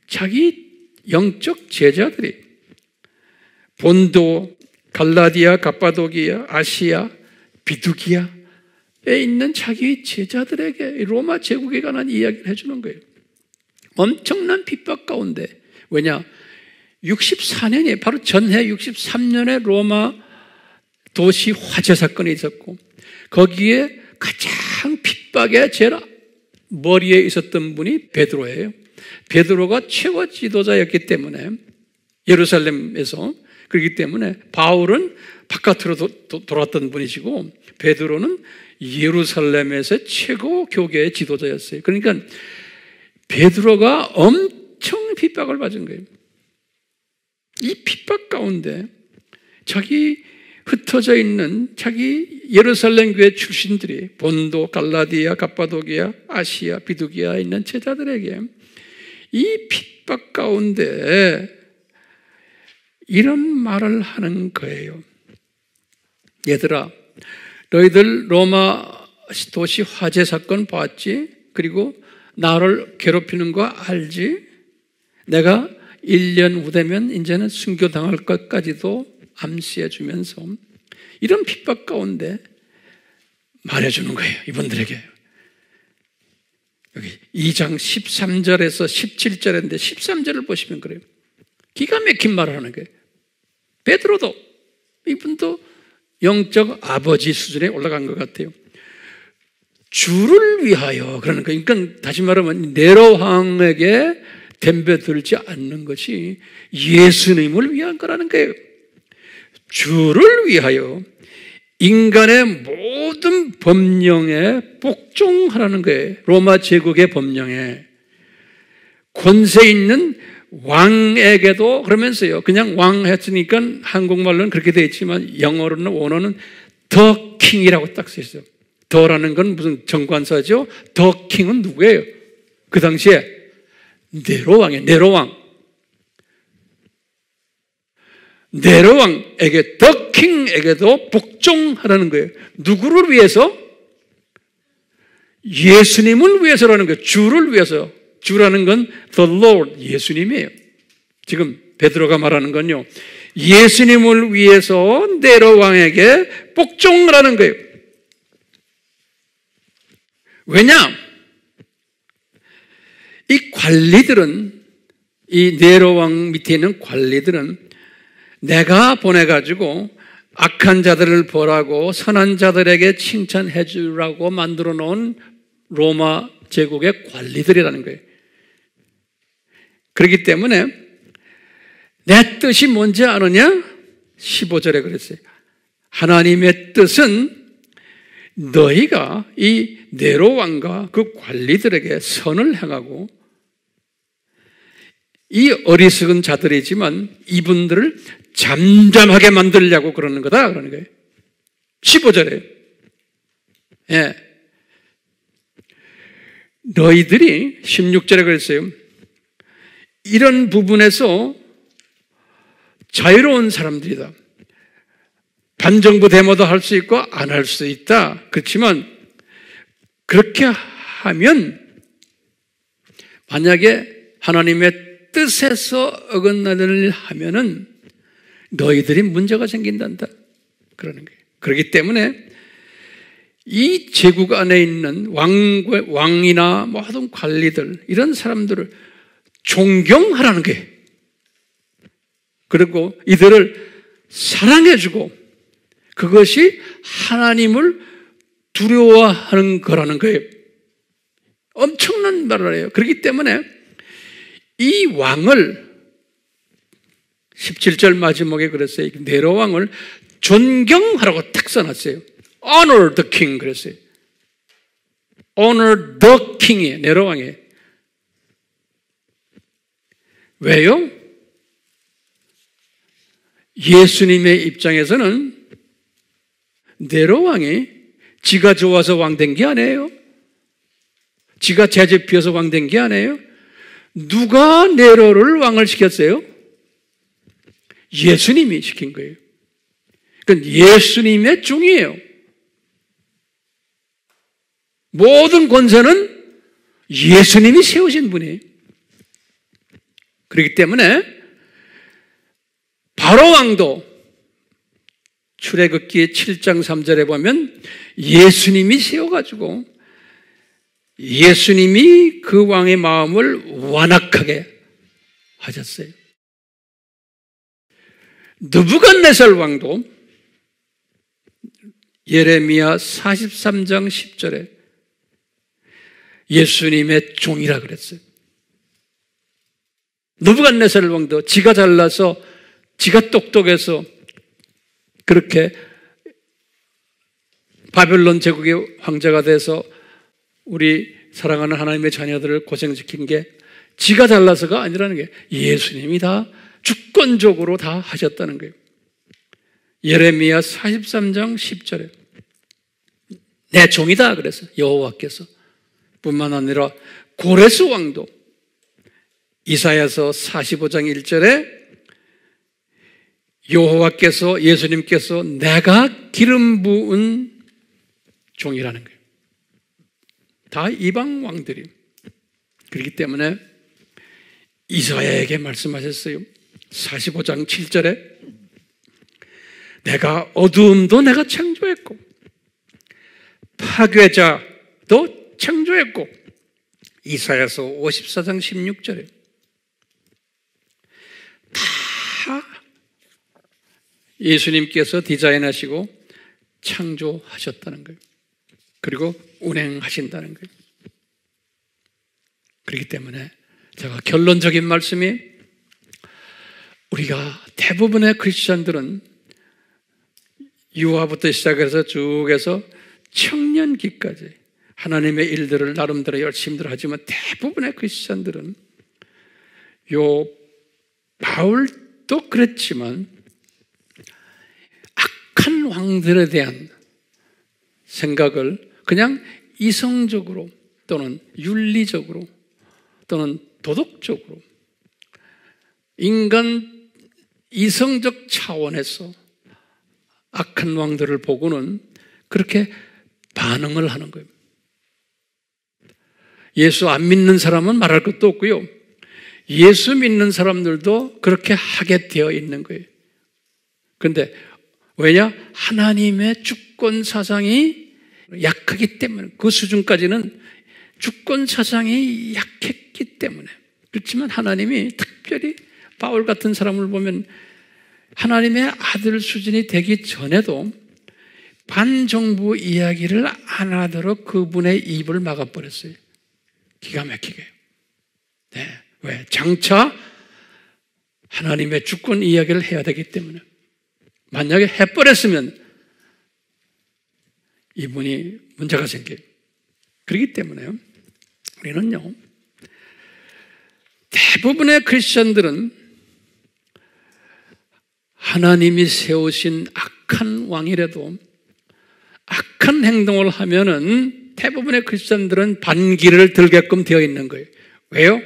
자기 영적 제자들이 본도, 갈라디아, 갑바도기아, 아시아, 비두기아에 있는 자기 제자들에게 로마 제국에 관한 이야기를 해주는 거예요. 엄청난 핍박 가운데, 왜냐? 64년이 바로 전해 63년에 로마 도시 화재 사건이 있었고, 거기에 가장 핍박의 제일 머리에 있었던 분이 베드로예요. 베드로가 최고 지도자였기 때문에 예루살렘에서, 그렇기 때문에 바울은 바깥으로 돌았던 분이시고 베드로는 예루살렘에서 최고 교계의 지도자였어요. 그러니까 베드로가 엄청 핍박을 받은 거예요. 이 핍박 가운데 자기 흩어져 있는 자기 예루살렘 교회 출신들이 본도, 갈라디아, 갑바도기아, 아시아, 비두기아에 있는 제자들에게 이 핍박 가운데 이런 말을 하는 거예요. 얘들아, 너희들 로마 도시 화재 사건 봤지? 그리고 나를 괴롭히는 거 알지? 내가 1년 후 되면 이제는 순교당할 것까지도 암시해 주면서 이런 핍박 가운데 말해주는 거예요. 이분들에게. 여기 2장 13절에서 17절인데 13절을 보시면 그래요. 기가 막힌 말을 하는 거예요. 베드로도, 이분도 영적 아버지 수준에 올라간 것 같아요. 주를 위하여 그러는 거예요. 그러니까 다시 말하면 네로 왕에게 덤벼들지 않는 것이 예수님을 위한 거라는 거예요. 주를 위하여 인간의 모든 법령에 복종하라는 거예요. 로마 제국의 법령에. 권세 있는 왕에게도 그러면서요. 그냥 왕 했으니까 한국말로는 그렇게 되어 있지만 영어로는 원어는 the king이라고 딱 써 있어요. 더라는 건 무슨 정관사죠? the king은 누구예요? 그 당시에 네로 왕이에요. 네로 왕. 네로 왕에게 the king에게도 복종하라는 거예요. 누구를 위해서? 예수님을 위해서라는 거예요. 주를 위해서. 주라는 건 the Lord, 예수님이에요. 지금 베드로가 말하는 건요, 예수님을 위해서 네로 왕에게 복종하라는 거예요. 왜냐? 이 관리들은, 이 네로 왕 밑에 있는 관리들은 내가 보내가지고 악한 자들을 벌하고 선한 자들에게 칭찬해 주라고 만들어 놓은 로마 제국의 관리들이라는 거예요. 그렇기 때문에 내 뜻이 뭔지 아느냐? 15절에 그랬어요. 하나님의 뜻은 너희가 이 네로 왕과 그 관리들에게 선을 행하고, 이 어리석은 자들이지만 이분들을 잠잠하게 만들려고 그러는 거다 그러는 거예요. 15절에. 예. 너희들이 16절에 그랬어요. 이런 부분에서 자유로운 사람들이다. 반정부 데모도 할 수 있고 안 할 수 있다. 그렇지만 그렇게 하면 만약에 하나님의 뜻에서 어긋나는 일 하면은 너희들이 문제가 생긴단다. 그러는 거예요. 그렇기 때문에 이 제국 안에 있는 왕이나 모든 관리들, 이런 사람들을 존경하라는 거예요. 그리고 이들을 사랑해주고, 그것이 하나님을 두려워하는 거라는 거예요. 엄청난 말을 해요. 그렇기 때문에 이 왕을 17절 마지막에 그랬어요. 네로 왕을 존경하라고 딱 써놨어요. Honor the king 그랬어요. Honor the king이에요. 네로 왕이에요. 왜요? 예수님의 입장에서는 네로 왕이 지가 좋아서 왕된 게 아니에요. 지가 재즈 피워서 왕된 게 아니에요. 누가 네로를 왕을 시켰어요? 예수님이 시킨 거예요. 그건 예수님의 종이에요. 모든 권세는 예수님이 세우신 분이에요. 그렇기 때문에 바로 왕도 출애굽기 7장 3절에 보면 예수님이 세워가지고 예수님이 그 왕의 마음을 완악하게 하셨어요. 느부갓네살 왕도 예레미야 43장 10절에 예수님의 종이라 그랬어요. 느부갓네살 왕도 지가 잘나서 지가 똑똑해서 그렇게 바벨론 제국의 황제가 돼서 우리 사랑하는 하나님의 자녀들을 고생시킨 게 지가 잘나서가 아니라는 게 예수님이 다 주권적으로 다 하셨다는 거예요. 예레미야 43장 10절에 내 종이다 그랬어요. 여호와께서. 뿐만 아니라 고레스 왕도 이사야서 45장 1절에 여호와께서 예수님께서 내가 기름 부은 종이라는 거예요. 다 이방 왕들이. 그렇기 때문에 이사야에게 말씀하셨어요. 45장 7절에 내가 어두움도 내가 창조했고 파괴자도 창조했고 이사야서 54장 16절에 다 예수님께서 디자인하시고 창조하셨다는 거예요. 그리고 운행하신다는 거예요. 그렇기 때문에 제가 결론적인 말씀이 우리가 대부분의 크리스천들은 유아부터 시작해서 쭉 해서 청년기까지 하나님의 일들을 나름대로 열심히들 하지만 대부분의 크리스천들은 요 바울도 그랬지만 악한 왕들에 대한 생각을 그냥 이성적으로 또는 윤리적으로 또는 도덕적으로 인간 이성적 차원에서 악한 왕들을 보고는 그렇게 반응을 하는 거예요. 예수 안 믿는 사람은 말할 것도 없고요. 예수 믿는 사람들도 그렇게 하게 되어 있는 거예요. 그런데 왜냐? 하나님의 주권 사상이 약하기 때문에 그 수준까지는 주권 사상이 약했기 때문에 그렇지만 하나님이 특별히 바울 같은 사람을 보면 하나님의 아들 수준이 되기 전에도 반정부 이야기를 안 하도록 그분의 입을 막아버렸어요. 기가 막히게. 네. 왜? 장차 하나님의 주권 이야기를 해야 되기 때문에 만약에 해버렸으면 이분이 문제가 생겨요. 그렇기 때문에요. 우리는요. 대부분의 크리스천들은 하나님이 세우신 악한 왕이라도 악한 행동을 하면은 대부분의 크리스천들은 반기를 들게끔 되어 있는 거예요. 왜요?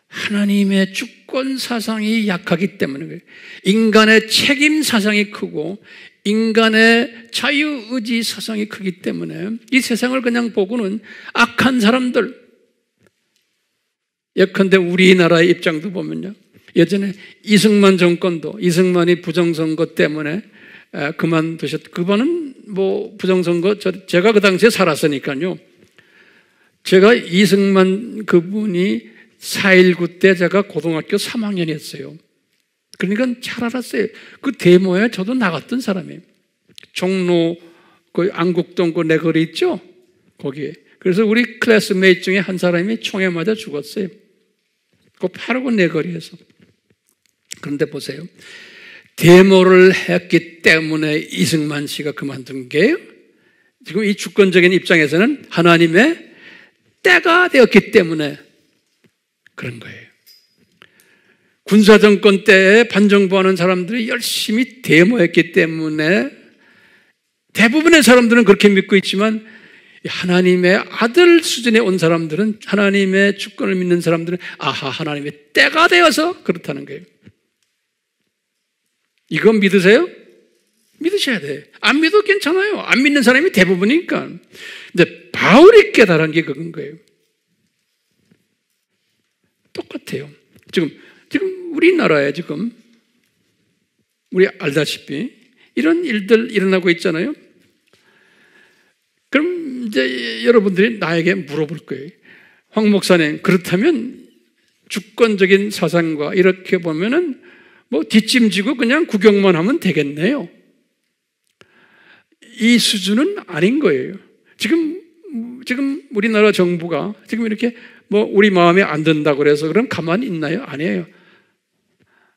하나님의 주권 사상이 약하기 때문에 인간의 책임 사상이 크고 인간의 자유의지 사상이 크기 때문에 이 세상을 그냥 보고는 악한 사람들 예컨대 우리나라의 입장도 보면요. 예전에 이승만 정권도 이승만이 부정선거 때문에 그분은 뭐 부정선거 제가 그 당시에 살았으니까요. 제가 이승만 그분이 4.19 때 제가 고등학교 3학년이었어요. 그러니까 잘 알았어요. 그 데모에 저도 나갔던 사람이에요. 종로 그 안국동 그 내거리 있죠? 거기에. 그래서 우리 클래스메이트 중에 한 사람이 총에 맞아 죽었어요. 그 바로 그 내거리에서. 그런데 보세요. 데모를 했기 때문에 이승만 씨가 그만둔 게요. 지금 이 주권적인 입장에서는 하나님의 때가 되었기 때문에 그런 거예요. 군사정권 때에 반정부하는 사람들이 열심히 데모했기 때문에 대부분의 사람들은 그렇게 믿고 있지만 하나님의 아들 수준에 온 사람들은, 하나님의 주권을 믿는 사람들은 아하, 하나님의 때가 되어서 그렇다는 거예요. 이건 믿으세요? 믿으셔야 돼. 안 믿어도 괜찮아요. 안 믿는 사람이 대부분이니까. 근데 바울이 깨달은 게 그건 거예요. 똑같아요. 지금 우리나라에 지금 우리 알다시피 이런 일들 일어나고 있잖아요. 그럼 이제 여러분들이 나에게 물어볼 거예요. 황 목사님, 그렇다면 주권적인 사상과 이렇게 보면은 뭐 뒷짐지고 그냥 구경만 하면 되겠네요. 이 수준은 아닌 거예요. 지금 우리나라 정부가 지금 이렇게 뭐 우리 마음에 안 든다고 그래서 그럼 가만히 있나요? 아니에요.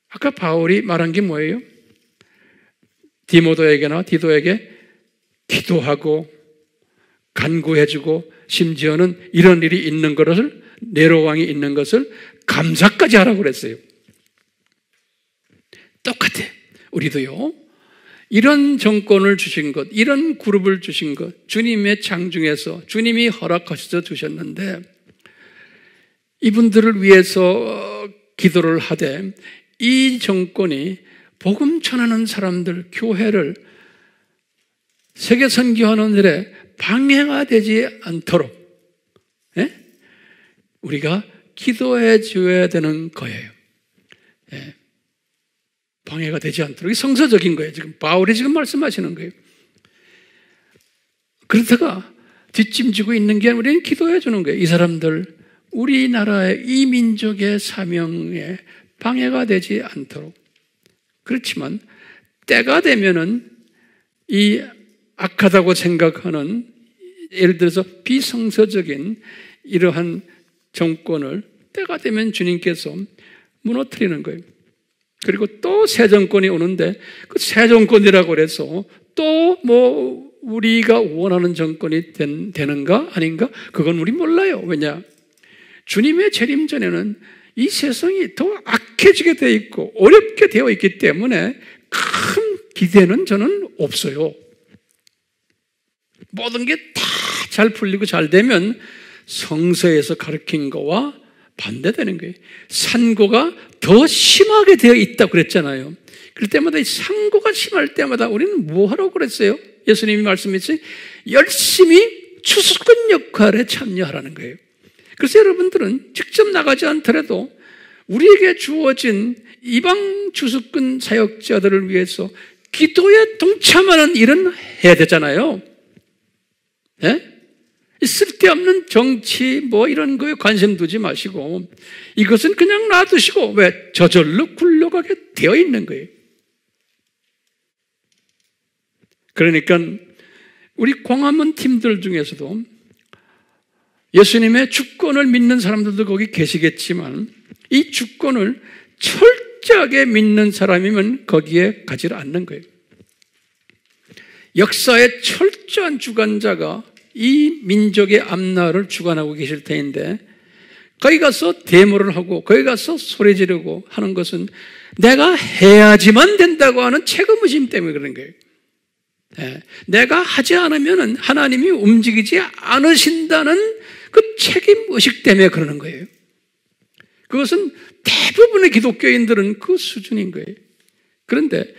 아까 바울이 말한 게 뭐예요? 디모데에게나 디도에게 기도하고 간구해주고 심지어는 이런 일이 있는 것을, 네로 왕이 있는 것을 감사까지 하라고 그랬어요. 똑같아. 우리도요. 이런 정권을 주신 것, 이런 그룹을 주신 것, 주님의 창중에서 주님이 허락하셔서 주셨는데 이분들을 위해서 기도를 하되 이 정권이 복음 전하는 사람들, 교회를 세계 선교하는 일에 방해가 되지 않도록 우리가 기도해 줘야 되는 거예요. 방해가 되지 않도록. 성서적인 거예요. 지금 바울이 지금 말씀하시는 거예요. 그러다가 뒷짐지고 있는 게 우리는 기도해 주는 거예요. 이 사람들, 우리나라의 이 민족의 사명에 방해가 되지 않도록. 그렇지만 때가 되면은 이 악하다고 생각하는, 예를 들어서 비성서적인 이러한 정권을 때가 되면 주님께서 무너뜨리는 거예요. 그리고 또 새 정권이 오는데 그 새 정권이라고 그래서 또 뭐 우리가 원하는 정권이 되는가 아닌가? 그건 우리 몰라요. 왜냐? 주님의 재림 전에는 이 세상이 더 악해지게 되어 있고 어렵게 되어 있기 때문에 큰 기대는 저는 없어요. 모든 게 다 잘 풀리고 잘 되면 성서에서 가르친 거와 반대되는 거예요. 산고가 더 심하게 되어 있다고 그랬잖아요. 그럴 때마다 이 산고가 심할 때마다 우리는 뭐 하라고 그랬어요? 예수님이 말씀했어요. 열심히 추수꾼 역할에 참여하라는 거예요. 그래서 여러분들은 직접 나가지 않더라도 우리에게 주어진 이방 추수꾼 사역자들을 위해서 기도에 동참하는 일은 해야 되잖아요. 예? 쓸데없는 정치 뭐 이런 거에 관심 두지 마시고 이것은 그냥 놔두시고 왜? 저절로 굴러가게 되어 있는 거예요. 그러니까 우리 광화문 팀들 중에서도 예수님의 주권을 믿는 사람들도 거기 계시겠지만 이 주권을 철저하게 믿는 사람이면 거기에 가지 않는 거예요. 역사의 철저한 주관자가 이 민족의 앞날을 주관하고 계실 터인데 거기 가서 데모를 하고 거기 가서 소리 지르고 하는 것은 내가 해야지만 된다고 하는 책임의심 때문에 그런 거예요. 내가 하지 않으면 하나님이 움직이지 않으신다는 그 책임의식 때문에 그러는 거예요. 그것은 대부분의 기독교인들은 그 수준인 거예요. 그런데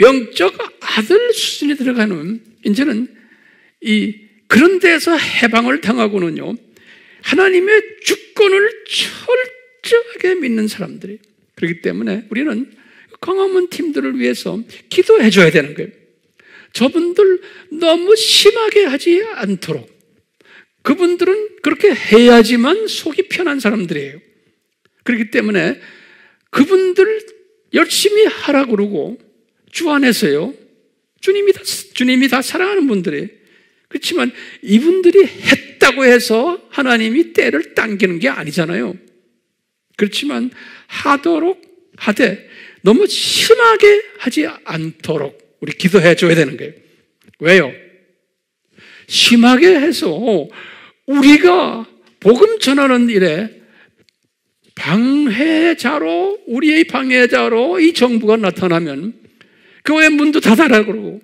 영적 아들 수준이 들어가는 이제는 그런 데서 해방을 당하고는요, 하나님의 주권을 철저하게 믿는 사람들이. 그렇기 때문에 우리는 광화문 팀들을 위해서 기도해 줘야 되는 거예요. 저분들 너무 심하게 하지 않도록. 그분들은 그렇게 해야지만 속이 편한 사람들이에요. 그렇기 때문에 그분들 열심히 하라고 그러고 주 안에서요, 주님이 다 사랑하는 분들이에요. 그렇지만 이분들이 했다고 해서 하나님이 때를 당기는 게 아니잖아요. 그렇지만 하도록 하되 너무 심하게 하지 않도록 우리 기도해 줘야 되는 거예요. 왜요? 심하게 해서 우리가 복음 전하는 일에 방해자로, 우리의 방해자로 이 정부가 나타나면 교회 문도 닫아라 그러고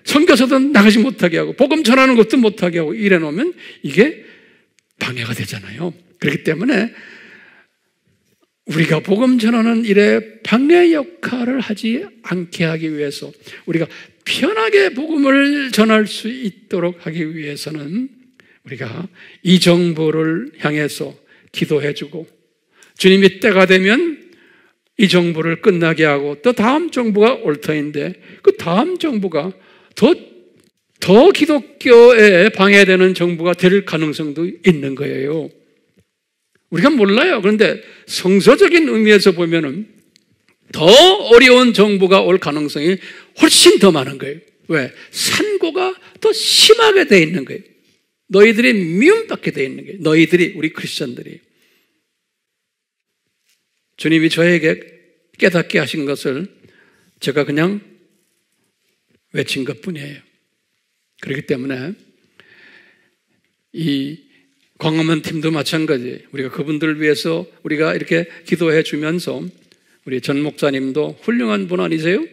선교사도 나가지 못하게 하고 복음 전하는 것도 못하게 하고 이래 놓으면 이게 방해가 되잖아요. 그렇기 때문에 우리가 복음 전하는 일에 방해 역할을 하지 않게 하기 위해서, 우리가 편하게 복음을 전할 수 있도록 하기 위해서는 우리가 이 정부를 향해서 기도해주고, 주님이 때가 되면 이 정부를 끝나게 하고 또 다음 정부가 올 터인데 그 다음 정부가 더 기독교에 방해되는 정부가 될 가능성도 있는 거예요. 우리가 몰라요. 그런데 성서적인 의미에서 보면은 더 어려운 정부가 올 가능성이 훨씬 더 많은 거예요. 왜? 산고가 더 심하게 돼 있는 거예요. 너희들이 미움받게 돼 있는 거예요. 너희들이, 우리 크리스천들이. 주님이 저에게 깨닫게 하신 것을 제가 그냥 외친 것뿐이에요. 그렇기 때문에 이 광화문 팀도 마찬가지. 우리가 그분들을 위해서 우리가 이렇게 기도해 주면서, 우리 전 목사님도 훌륭한 분 아니세요?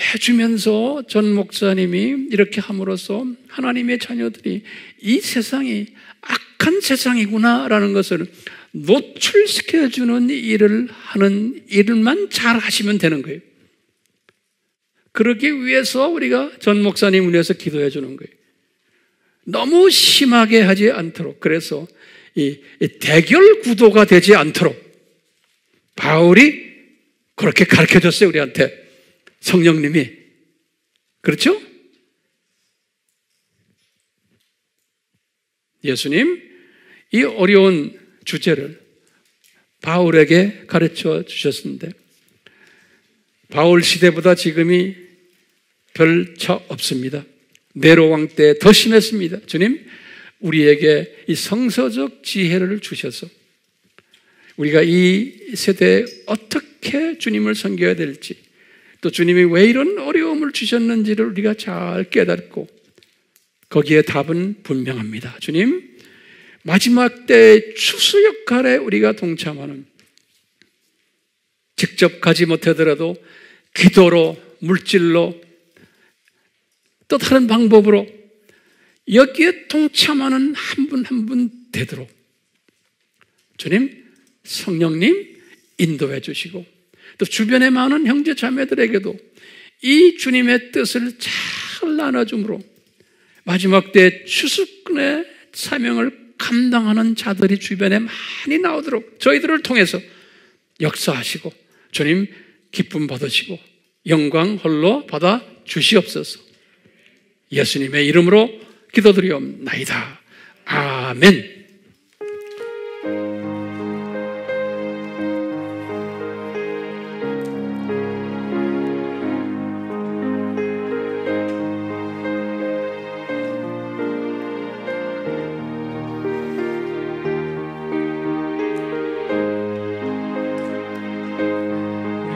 해주면서 전 목사님이 이렇게 함으로써 하나님의 자녀들이 이 세상이 악한 세상이구나라는 것을 노출시켜주는 일을 하는 일만 잘 하시면 되는 거예요. 그러기 위해서 우리가 전 목사님을 위해서 기도해 주는 거예요. 너무 심하게 하지 않도록. 그래서 이 대결 구도가 되지 않도록 바울이 그렇게 가르쳐 줬어요, 우리한테. 성령님이. 그렇죠? 예수님 이 어려운 주제를 바울에게 가르쳐 주셨는데, 바울 시대보다 지금이 별 차 없습니다. 네로 왕 때 더 심했습니다. 주님, 우리에게 이 성서적 지혜를 주셔서 우리가 이 세대에 어떻게 주님을 섬겨야 될지, 또 주님이 왜 이런 어려움을 주셨는지를 우리가 잘 깨닫고 거기에 답은 분명합니다. 주님, 마지막 때의 추수 역할에 우리가 동참하는, 직접 가지 못하더라도 기도로, 물질로, 또 다른 방법으로 여기에 동참하는 한 분 한 분 되도록 주님, 성령님 인도해 주시고, 또 주변에 많은 형제 자매들에게도 이 주님의 뜻을 잘 나눠줌으로 마지막 때 추수꾼의 사명을 감당하는 자들이 주변에 많이 나오도록 저희들을 통해서 역사하시고 주님 기쁨 받으시고 영광 홀로 받아 주시옵소서. 예수님의 이름으로 기도드리옵나이다. 아멘.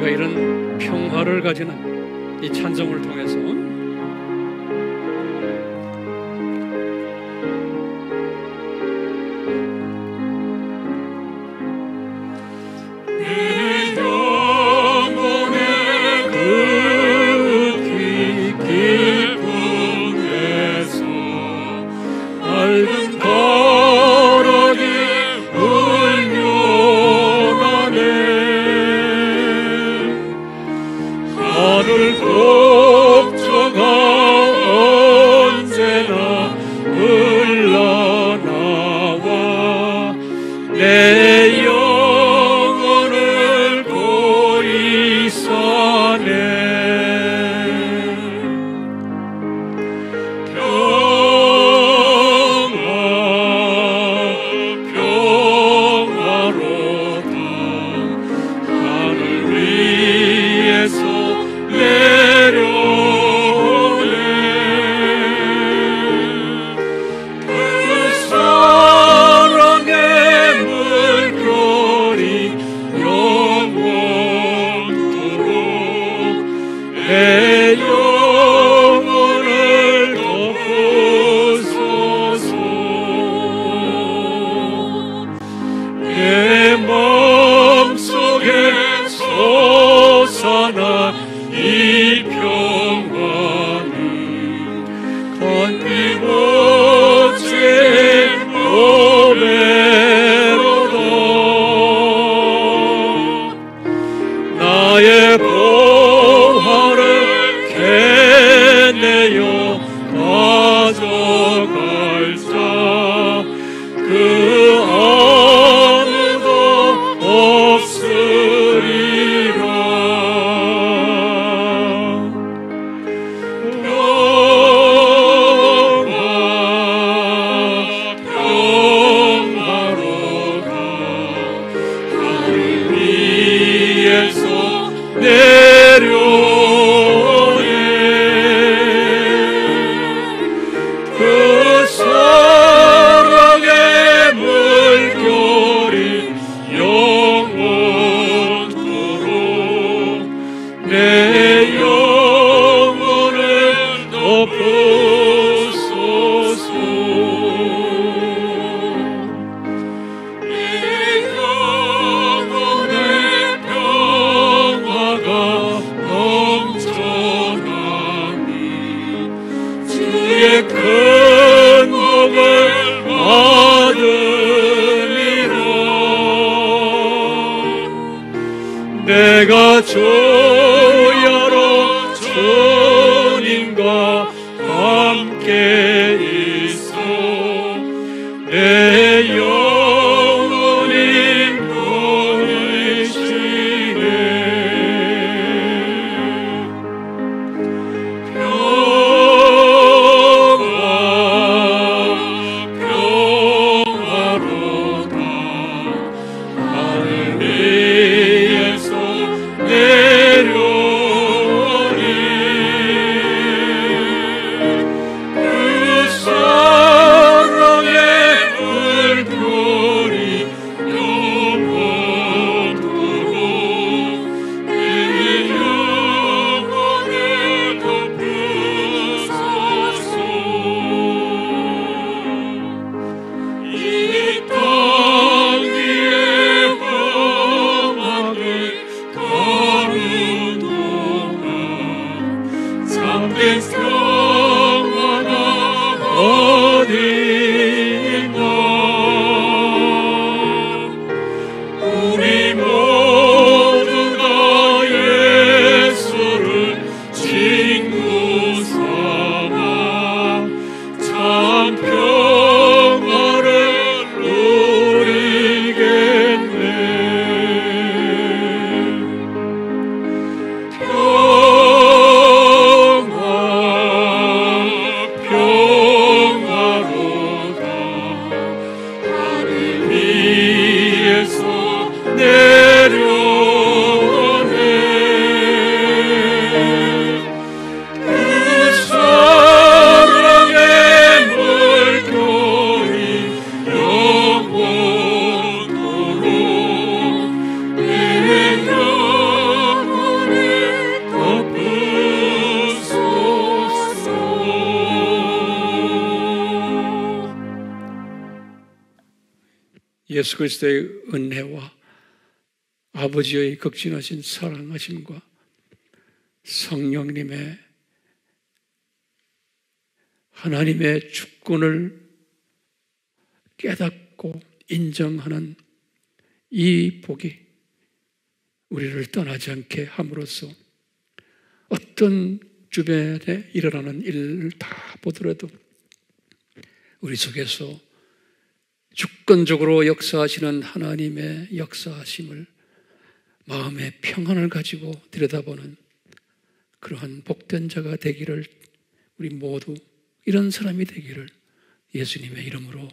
우리가 이런 평화를 가지는 이 찬송을 통해서 사랑의 물 내가 주 여러 주님과 함께 있어 내 영혼이 보내시네. 평화로다 하늘 위에서 내려오니 그 사랑의 물결이 영원토록 내 영혼을 덮으소서. 이 땅 위에 험하게 걸은 동안 참된 평화가 어디 있나. 우리 모두가 예수를 친구 삼아 참 평화를 누리겠네. 평화로다 하늘 위에서 내려오네. 그 사랑의 물결이 영원토록 내 영혼을 덮으소서. 예수 그리스도의 은혜와 아버지의 극진하신 사랑하심과 성령님의 하나님의 주권을 깨닫고 인정하는 이 복이 우리를 떠나지 않게 함으로써 어떤 주변에 일어나는 일을 다 보더라도 우리 속에서 주권적으로 역사하시는 하나님의 역사하심을 마음의 평안을 가지고 들여다보는 그러한 복된 자가 되기를, 우리 모두 이런 사람이 되기를 예수님의 이름으로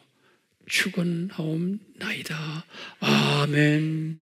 축원하옵나이다. 아멘.